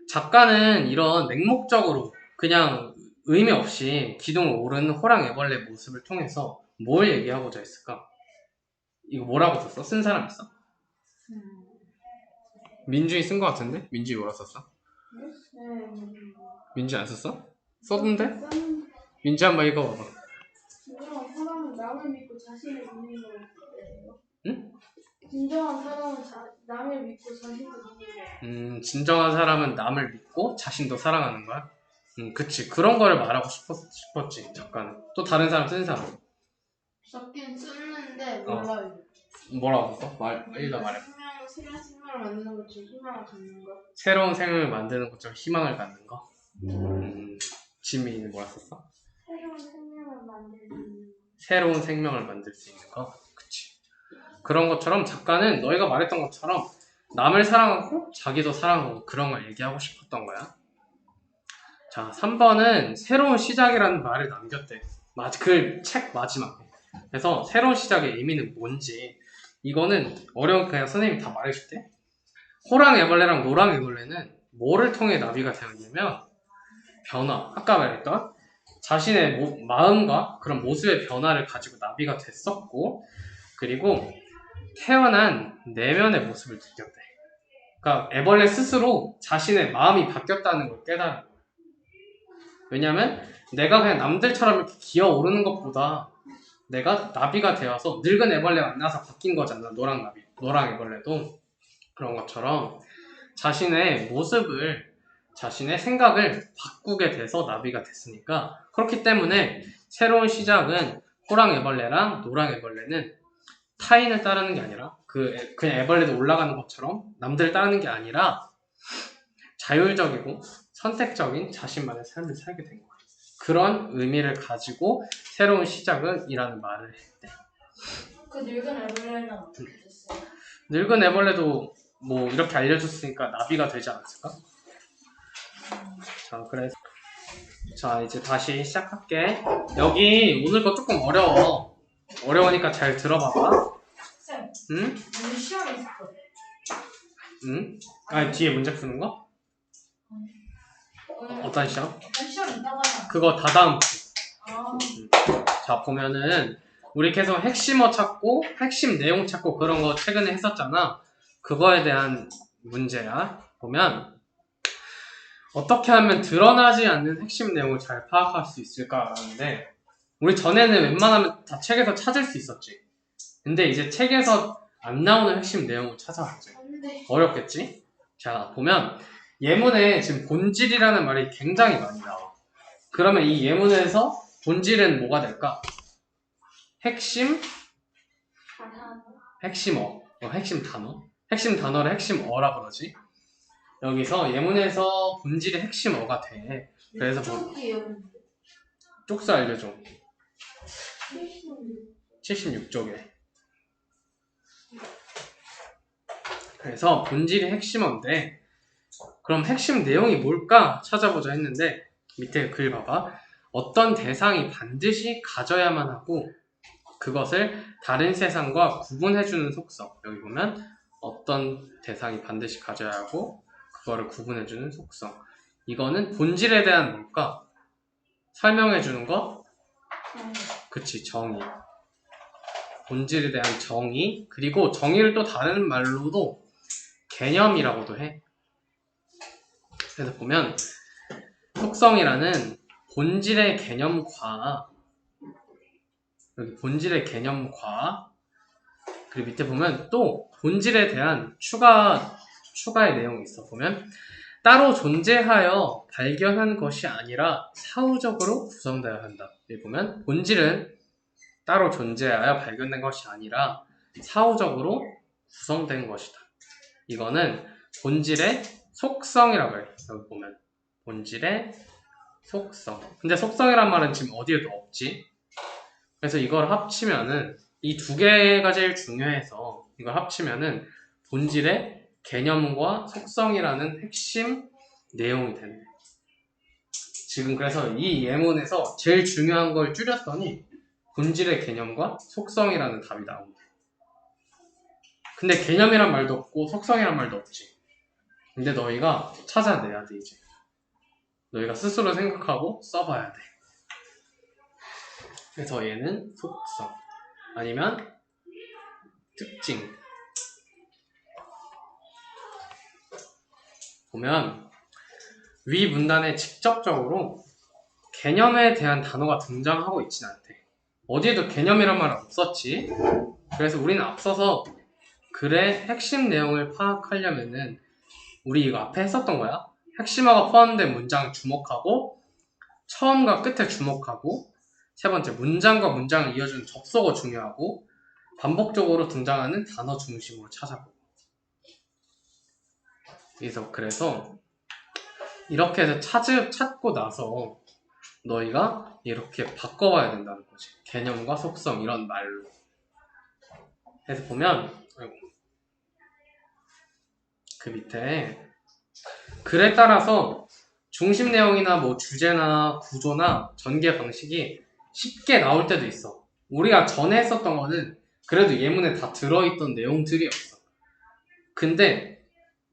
작가는 이런 맹목적으로 그냥 의미 없이 기둥을 오르는 호랑 애벌레 모습을 통해서 뭘 얘기하고자 했을까? 이거 뭐라고 썼어? 쓴 사람 있어? 민준이 쓴 거 같은데? 민준이 뭐라 썼어? 민준이 안 썼어? 썼는데? 민준이 한번 읽어봐봐. 진정한 사람은 남을 믿고 자신을 믿는 거예요. 응? 진정한 사람은 남을 믿고 자신을 믿는 거예요. 진정한 사람은 남을 믿고 자신도 사랑하는 거야? 그치. 그런 거를 말하고 싶었지, 작가는. 또 다른 사람 쓴 사람. 적긴 쓰는데 몰라요. 뭐라고 썼어? 일단 말해. 새로운 생명을 만드는 것처럼 희망을 갖는 것. 새로운 생명을 만드는 것처럼 희망을 갖는 거? 지민이는 뭐라 썼어? 새로운 생명을 만들 수 있는 것. 새로운 생명을 만들 수 있는 거? 그치. 그런 것처럼 작가는 너희가 말했던 것처럼 남을 사랑하고 자기도 사랑하고 그런 걸 얘기하고 싶었던 거야. 자, 3번은 새로운 시작이라는 말을 남겼대. 그 책 마지막에. 그래서 새로운 시작의 의미는 뭔지 이거는 어려운 그냥 선생님이 다 말해줄게. 호랑 애벌레랑 노랑 애벌레는 뭐를 통해 나비가 되었냐면 변화, 아까 말했던 자신의 마음과 그런 모습의 변화를 가지고 나비가 됐었고 그리고 태어난 내면의 모습을 느꼈대. 그러니까 애벌레 스스로 자신의 마음이 바뀌었다는 걸 깨달은 거야. 왜냐면 내가 그냥 남들처럼 이렇게 기어오르는 것보다 내가 나비가 되어서 늙은 애벌레 만나서 바뀐 거잖아. 노랑 애벌레도 그런 것처럼 자신의 모습을 자신의 생각을 바꾸게 돼서 나비가 됐으니까 그렇기 때문에 새로운 시작은 호랑 애벌레랑 노랑 애벌레는 타인을 따르는 게 아니라 그냥 애벌레도 올라가는 것처럼 남들을 따르는 게 아니라 자율적이고 선택적인 자신만의 삶을 살게 된 거야. 그런 의미를 가지고 새로운 시작은 이라는 말을 했대. 그 늙은 애벌레는 어떻게 됐어요? 늙은 애벌레도 뭐 이렇게 알려줬으니까 나비가 되지 않았을까? 자, 그래서 자 이제 다시 시작할게. 여기 오늘 거 조금 어려우니까 잘 들어봐봐. 쌤, 응? 오늘 시험이 있었거든. 응? 아 뒤에 문제 푸는 거? 오늘 어떤 시험? 어떤 시험 있다고 하잖아. 그거 다 다음 주. 아, 자 보면은 우리 계속 핵심어 찾고 핵심 내용 찾고 그런 거 최근에 했었잖아. 그거에 대한 문제야. 보면 어떻게 하면 드러나지 않는 핵심 내용을 잘 파악할 수 있을까라는데 우리 전에는 웬만하면 다 책에서 찾을 수 있었지. 근데 이제 책에서 안 나오는 핵심 내용을 찾아봤지. 어렵겠지? 자 보면 예문에 지금 본질이라는 말이 굉장히 많이 나와. 그러면 이 예문에서 본질은 뭐가 될까? 핵심어, 핵심 단어? 핵심 단어를 핵심어라 그러지? 여기서 예문에서 본질이 핵심어가 돼. 그래서 쪽수 알려줘. 76쪽에. 그래서 본질이 핵심어인데 그럼 핵심 내용이 뭘까 찾아보자 했는데 밑에 글 봐봐. 어떤 대상이 반드시 가져야만 하고 그것을 다른 세상과 구분해주는 속성. 여기 보면 어떤 대상이 반드시 가져야 하고 그거를 구분해주는 속성. 이거는 본질에 대한 뭘까? 설명해주는 거? 그치, 정의. 본질에 대한 정의. 그리고 정의를 또 다른 말로도 개념이라고도 해. 그래서 보면 속성이라는 본질의 개념과 여기 본질의 개념과 그리고 밑에 보면 또 본질에 대한 추가의 내용이 있어. 보면 따로 존재하여 발견한 것이 아니라 사후적으로 구성되어야 한다. 여기 보면 본질은 따로 존재하여 발견된 것이 아니라 사후적으로 구성된 것이다. 이거는 본질의 속성이라고 해요. 여기 보면 본질의 속성. 근데 속성이란 말은 지금 어디에도 없지. 그래서 이걸 합치면은 이 두 개가 제일 중요해서 이걸 합치면은 본질의 개념과 속성이라는 핵심 내용이 된대. 지금 그래서 이 예문에서 제일 중요한 걸 줄였더니 본질의 개념과 속성이라는 답이 나온대. 근데 개념이란 말도 없고 속성이란 말도 없지. 근데 너희가 찾아내야 돼, 이제. 너희가 스스로 생각하고 써봐야 돼. 그래서 얘는 속성 아니면 특징. 보면 위 문단에 직접적으로 개념에 대한 단어가 등장하고 있진 않대. 어디에도 개념이란 말은 없었지. 그래서 우리는 앞서서 글의 핵심 내용을 파악하려면은 우리 이거 앞에 했었던 거야. 핵심어가 포함된 문장 주목하고 처음과 끝에 주목하고 세 번째 문장과 문장을 이어주는 접속어 중요하고 반복적으로 등장하는 단어 중심으로 찾아보고. 그래서 이렇게 해서 찾고 나서 너희가 이렇게 바꿔봐야 된다는 거지. 개념과 속성 이런 말로. 그래서 보면 그 밑에 글에 따라서 중심 내용이나 뭐 주제나 구조나 전개 방식이 쉽게 나올 때도 있어. 우리가 전에 했었던 거는 그래도 예문에 다 들어있던 내용들이었어. 근데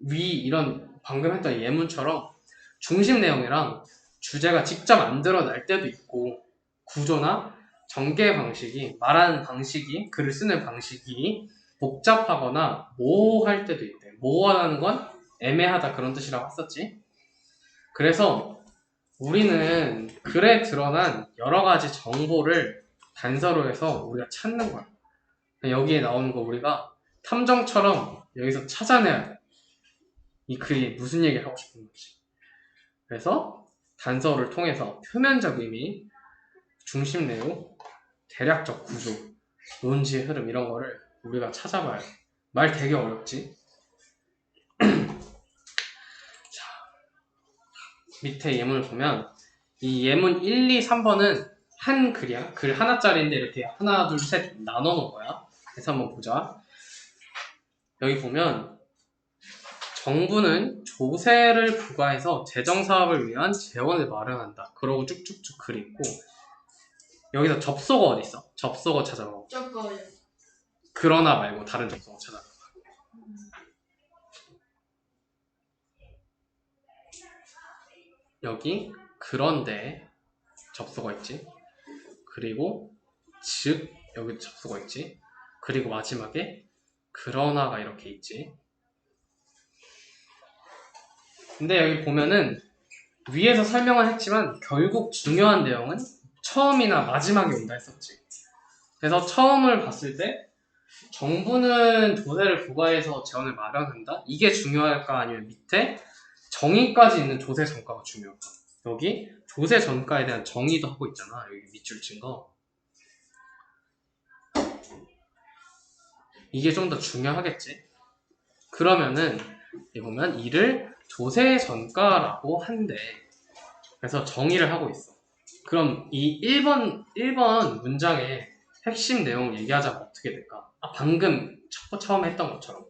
이런 방금 했던 예문처럼 중심 내용이랑 주제가 직접 안 드러날 때도 있고 구조나 전개 방식이 말하는 방식이 글을 쓰는 방식이 복잡하거나 모호할 때도 있대. 모호하다는 건 애매하다 그런 뜻이라고 했었지. 그래서 우리는 글에 드러난 여러 가지 정보를 단서로 해서 우리가 찾는 거야. 여기에 나오는 거 우리가 탐정처럼 여기서 찾아내야 돼. 이 글이 무슨 얘기를 하고 싶은 건지. 그래서 단서를 통해서 표면적 의미, 중심 내용, 대략적 구조, 논지의 흐름 이런 거를 우리가 찾아봐야 돼. 말 되게 어렵지? 자, 밑에 예문을 보면 이 예문 1, 2, 3번은 한 글이야. 글 하나짜리인데 이렇게 하나, 둘, 셋 나눠 놓은 거야. 그래서 한번 보자. 여기 보면 정부는 조세를 부과해서 재정사업을 위한 재원을 마련한다. 그러고 쭉쭉쭉 글 있고 여기서 접속어 어디 있어? 접속어 찾아봐. 저거요. 그러나 말고 다른 접속어 찾아봐. 여기 그런데 접속어 있지. 그리고 즉 여기 접속어 있지. 그리고 마지막에 그러나가 이렇게 있지. 근데 여기 보면은 위에서 설명을 했지만 결국 중요한 내용은 처음이나 마지막에 온다 했었지. 그래서 처음을 봤을 때 정부는 조세를 부과해서 재원을 마련한다? 이게 중요할까? 아니면 밑에 정의까지 있는 조세 전가가 중요할까? 여기 조세 전가에 대한 정의도 하고 있잖아. 여기 밑줄 친 거. 이게 좀 더 중요하겠지? 그러면은 여기 보면 이를 조세 전가라고 한대. 그래서 정의를 하고 있어. 그럼 이 1번 문장의 핵심 내용 얘기하자면 어떻게 될까? 방금 처음에 했던 것처럼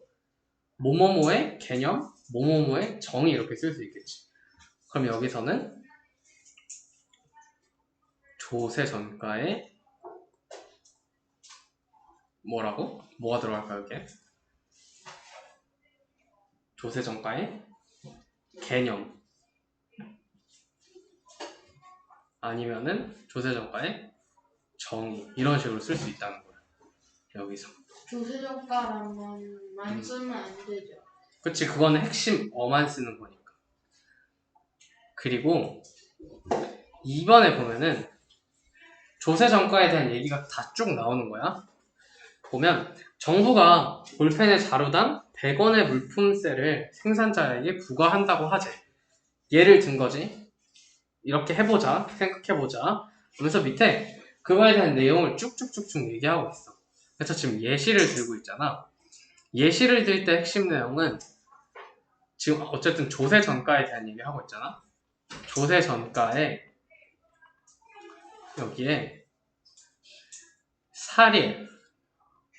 뭐뭐뭐의 개념, 뭐뭐뭐의 정의 이렇게 쓸 수 있겠지. 그럼 여기서는 조세 전가에 뭐라고? 뭐가 들어갈까요, 이게? 조세 전가에 개념 아니면은 조세 전가에 정의 이런 식으로 쓸 수 있다는 거야. 여기서. 조세정가란 말만 쓰면 안 되죠. 그치, 그거는 핵심 어만 쓰는 거니까. 그리고 2번에 보면은 조세 전가에 대한 얘기가 다 쭉 나오는 거야. 보면 정부가 볼펜의 자루당 100원의 물품세를 생산자에게 부과한다고 하재. 예를 든 거지. 이렇게 해보자, 생각해보자 하면서 밑에 그거에 대한 내용을 쭉쭉쭉쭉 얘기하고 있어. 그래서 지금 예시를 들고 있잖아. 예시를 들 때 핵심 내용은 지금 어쨌든 조세 전가에 대한 얘기하고 있잖아. 조세 전가에 여기에 사례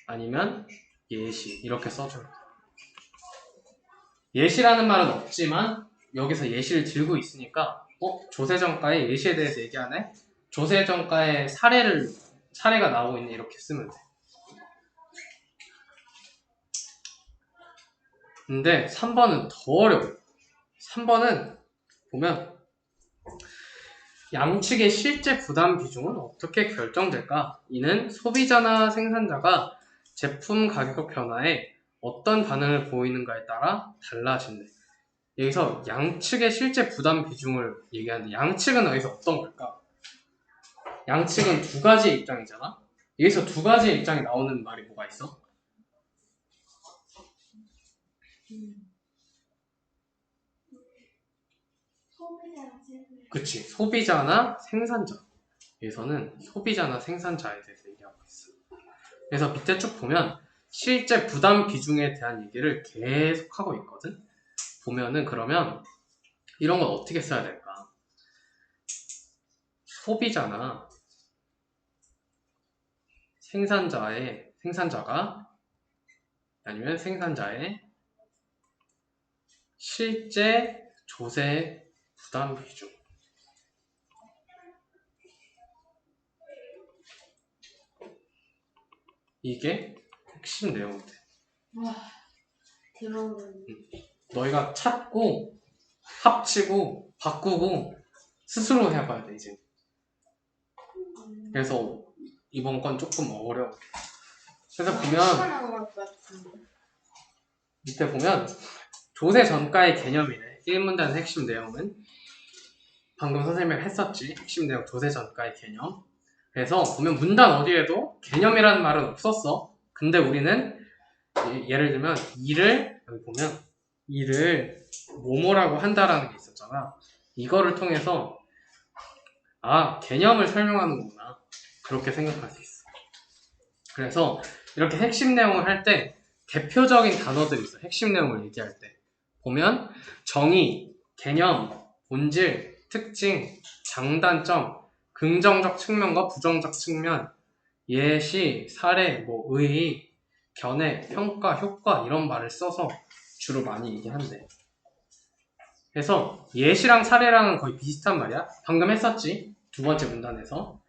아니면 예시 이렇게 써줘요. 예시라는 말은 없지만 여기서 예시를 들고 있으니까 조세정가의 예시에 대해서 얘기하네? 조세정가의 사례가 나오고 있네 이렇게 쓰면 돼. 근데 3번은 더 어려워. 3번은 보면 양측의 실제 부담 비중은 어떻게 결정될까? 이는 소비자나 생산자가 제품 가격 변화에 어떤 반응을 보이는가에 따라 달라진대. 여기서 양측의 실제 부담 비중을 얘기하는데 양측은 여기서 어떤 걸까? 양측은 두 가지의 입장이잖아? 여기서 두 가지의 입장이 나오는 말이 뭐가 있어? 그치. 소비자나 생산자. 여기서는 소비자나 생산자에 대해서 얘기하고 있어. 그래서 밑에 쭉 보면 실제 부담 비중에 대한 얘기를 계속 하고 있거든? 보면은 그러면 이런 건 어떻게 써야 될까? 소비자나 생산자가 아니면 생산자의 실제 조세 부담 비중. 이게 핵심 내용이 돼. 와, 대박이네. 너희가 찾고 합치고 바꾸고 스스로 해봐야 돼 이제. 그래서 이번 건 조금 어려워. 그래서 보면 밑에 보면 조세 전가의 개념이네. 1문단 핵심 내용은 방금 선생님이 했었지. 핵심 내용 조세 전가의 개념. 그래서 보면 문단 어디에도 개념이라는 말은 없었어. 근데 우리는 예를 들면 여기 보면 일을 뭐뭐라고 한다라는 게 있었잖아. 이거를 통해서 개념을 설명하는구나. 그렇게 생각할 수 있어. 그래서 이렇게 핵심 내용을 할 때 대표적인 단어들이 있어. 핵심 내용을 얘기할 때. 보면 정의, 개념, 본질, 특징, 장단점, 긍정적 측면과 부정적 측면, 예시, 사례, 의의, 견해, 평가, 효과 이런 말을 써서 주로 많이 얘기한대. 그래서 예시랑 사례랑은 거의 비슷한 말이야. 방금 했었지. 두 번째 문단에서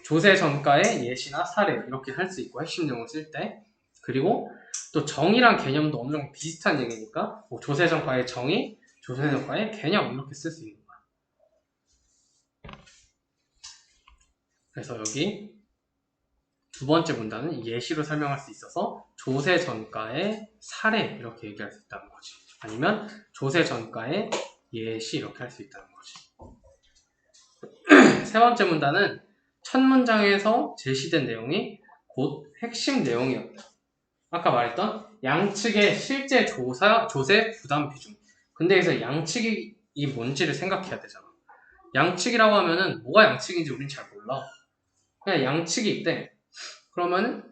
조세 전가의 예시나 사례 이렇게 할 수 있고 핵심 내용을 쓸 때. 그리고 또 정의랑 개념도 어느 정도 비슷한 얘기니까 조세 전가의 정의, 조세 전가의 개념 이렇게 쓸 수 있는 거야. 그래서 여기 두 번째 문단은 예시로 설명할 수 있어서 조세 전가의 사례 이렇게 얘기할 수 있다는 거지. 아니면 조세 전가의 예시 이렇게 할 수 있다는 거지. 세 번째 문단은 첫 문장에서 제시된 내용이 곧 핵심 내용이었다. 아까 말했던 양측의 실제 조세 부담 비중. 근데 여기서 양측이 뭔지를 생각해야 되잖아. 양측이라고 하면은 뭐가 양측인지 우린 잘 몰라. 그냥 양측이 있대. 그러면은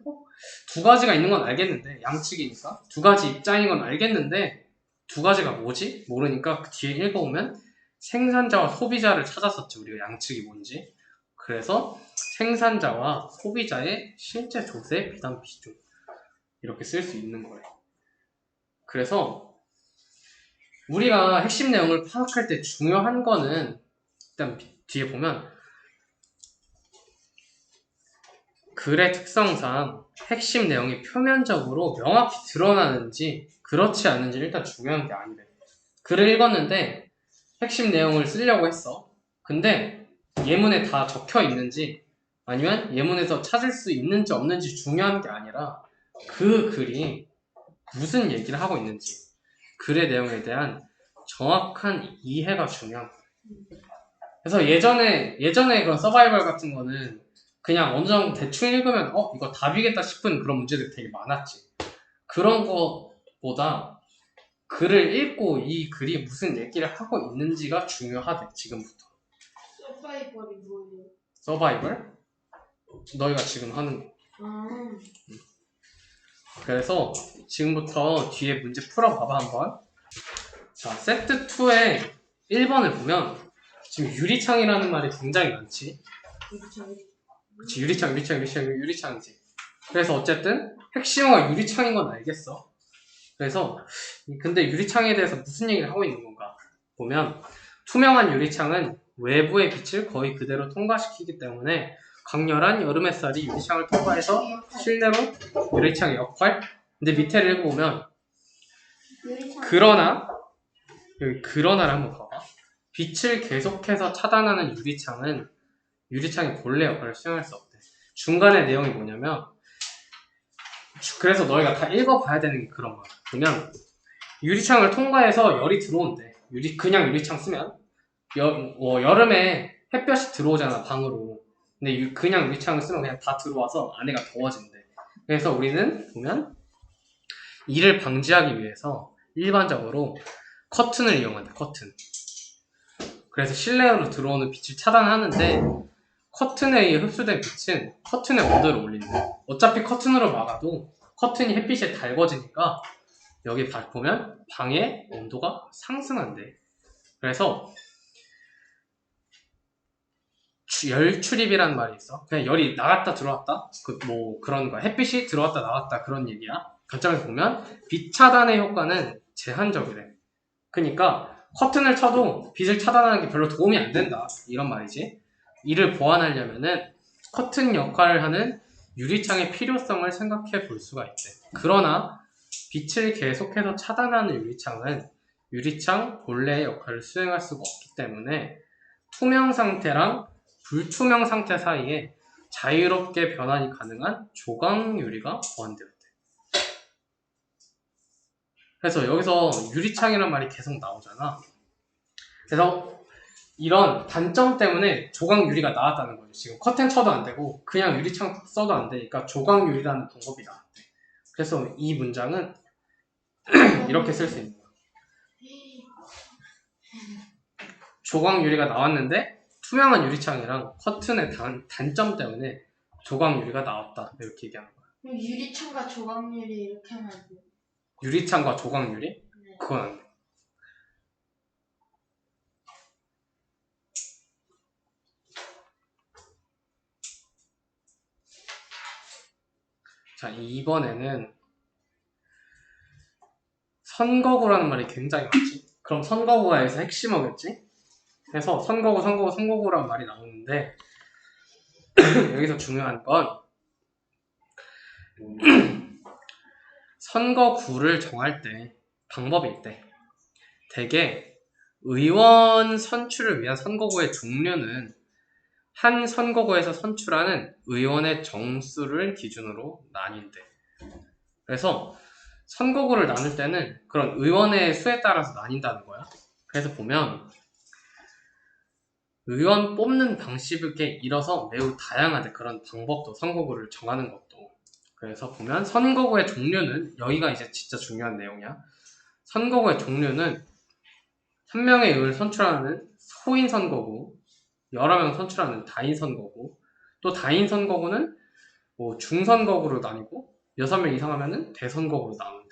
두 가지가 있는 건 알겠는데 양측이니까 두 가지 입장인 건 알겠는데 두 가지가 뭐지? 모르니까 그 뒤에 읽어보면 생산자와 소비자를 찾았었지. 우리가 양측이 뭔지. 그래서 생산자와 소비자의 실제 조세 부담 비중 이렇게 쓸 수 있는 거예요. 그래서 우리가 핵심 내용을 파악할 때 중요한 거는 일단 뒤에 보면 글의 특성상 핵심 내용이 표면적으로 명확히 드러나는지 그렇지 않은지 일단 중요한 게 아니래. 글을 읽었는데 핵심 내용을 쓰려고 했어. 근데 예문에 다 적혀 있는지 아니면 예문에서 찾을 수 있는지 없는지 중요한 게 아니라 그 글이 무슨 얘기를 하고 있는지 글의 내용에 대한 정확한 이해가 중요한 거예요. 그래서 예전에 그런 서바이벌 같은 거는 그냥 어느 정도 대충 읽으면 이거 답이겠다 싶은 그런 문제들이 되게 많았지. 그런 것보다 글을 읽고 이 글이 무슨 얘기를 하고 있는지가 중요하대, 지금부터. 서바이벌이 뭐예요? 서바이벌? 너희가 지금 하는 거. 아, 그래서 지금부터 뒤에 문제 풀어봐봐, 한번. 자, 세트 2의 1번을 보면 지금 유리창이라는 말이 굉장히 많지. 그치, 유리창이지. 그래서 어쨌든 핵심어가 유리창인 건 알겠어. 그래서 근데 유리창에 대해서 무슨 얘기를 하고 있는 건가 보면, 투명한 유리창은 외부의 빛을 거의 그대로 통과시키기 때문에 강렬한 여름 햇살이 유리창을 통과해서 실내로 유리창의 역할. 근데 밑에를 읽어보면 유리창. 그러나, 여기 그러나를 한번 봐봐. 빛을 계속해서 차단하는 유리창은 유리창의 본래 역할을 수행할 수 없대. 중간의 내용이 뭐냐면, 그래서 너희가 다 읽어봐야 되는 게 그런 거야. 보면 유리창을 통과해서 열이 들어온대. 그냥 유리창 쓰면 여름에 햇볕이 들어오잖아, 방으로. 근데 그냥 유리창을 쓰면 그냥 다 들어와서 안에가 더워진대. 그래서 우리는 보면 이를 방지하기 위해서 일반적으로 커튼을 이용한대. 커튼. 그래서 실내로 들어오는 빛을 차단하는데, 커튼에 의해 흡수된 빛은 커튼의 온도를 올린대. 어차피 커튼으로 막아도 커튼이 햇빛에 달궈지니까 여기 보면 방의 온도가 상승한대. 그래서 열 출입이라는 말이 있어. 그냥 열이 나갔다 들어왔다, 그런 거야. 햇빛이 들어왔다 나갔다 그런 얘기야. 관점에서 보면 빛 차단의 효과는 제한적이래. 그러니까 커튼을 쳐도 빛을 차단하는 게 별로 도움이 안 된다, 이런 말이지. 이를 보완하려면은 커튼 역할을 하는 유리창의 필요성을 생각해 볼 수가 있대. 그러나 빛을 계속해서 차단하는 유리창은 유리창 본래의 역할을 수행할 수가 없기 때문에 투명 상태랑 불투명 상태 사이에 자유롭게 변환이 가능한 조각 유리가 보완되었대. 그래서 여기서 유리창이란 말이 계속 나오잖아. 그래서 이런 단점 때문에 조각 유리가 나왔다는 거죠. 지금 커튼 쳐도 안 되고 그냥 유리창 써도 안 되니까 조각 유리라는 방법이 나왔대. 그래서 이 문장은 이렇게 쓸 수 있는 거야. 조각 유리가 나왔는데 투명한 유리창이랑 커튼의 단점 때문에 조각 유리가 나왔다, 이렇게 얘기하는 거야. 그럼 유리창과 조각유리 이렇게 하면 안 돼요? 유리창과 조각 유리? 네. 그건 안 돼. 자, 이번에는 선거구라는 말이 굉장히 많지. 그럼 선거구가 여기서 핵심어겠지? 그래서 선거구라는 말이 나오는데 여기서 중요한 건 선거구를 정할 때 방법이 있대. 대개 의원 선출을 위한 선거구의 종류는 한 선거구에서 선출하는 의원의 정수를 기준으로 나뉜대. 그래서 선거구를 나눌 때는 그런 의원의 수에 따라서 나뉜다는 거야. 그래서 보면 의원 뽑는 방식에 이뤄서 매우 다양하대. 그런 방법도, 선거구를 정하는 것도. 그래서 보면 선거구의 종류는, 여기가 이제 진짜 중요한 내용이야. 선거구의 종류는 한 명의 의원을 선출하는 소인 선거구, 여러 명 선출하는 다인 선거구, 또 다인 선거구는 중선거구로 나뉘고 6명 이상 하면은 대선거구로 나눈대.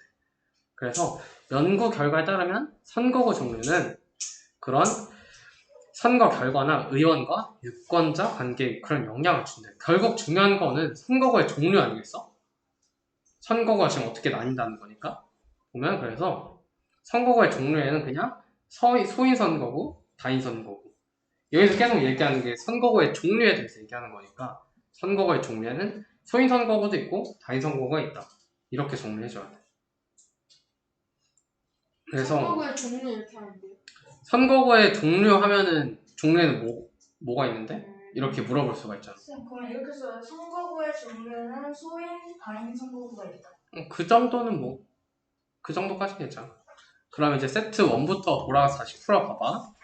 그래서 연구 결과에 따르면 선거구 종류는 그런 선거 결과나 의원과 유권자 관계에 그런 영향을 준대. 결국 중요한 거는 선거구의 종류 아니겠어? 선거구가 지금 어떻게 나뉜다는 거니까. 보면 그래서 선거구의 종류에는 그냥 소인 선거구, 다인 선거구. 여기서 계속 얘기하는 게 선거구의 종류에 대해서 얘기하는 거니까 선거구의 종류에는 소인 선거구도 있고 다인 선거구가 있다, 이렇게 정리해줘야 돼. 그래서 선거구의 종류 이렇게 하면 돼요? 선거구의 종류 하면은 종류에는 뭐가 있는데? 이렇게 물어볼 수가 있잖아. 그럼 이렇게 써요. 선거구의 종류는 소인, 다인 선거구가 있다. 그 정도는 그 정도까지 괜찮아. 그러면 이제 세트 1부터 돌아가서 다시 풀어봐봐.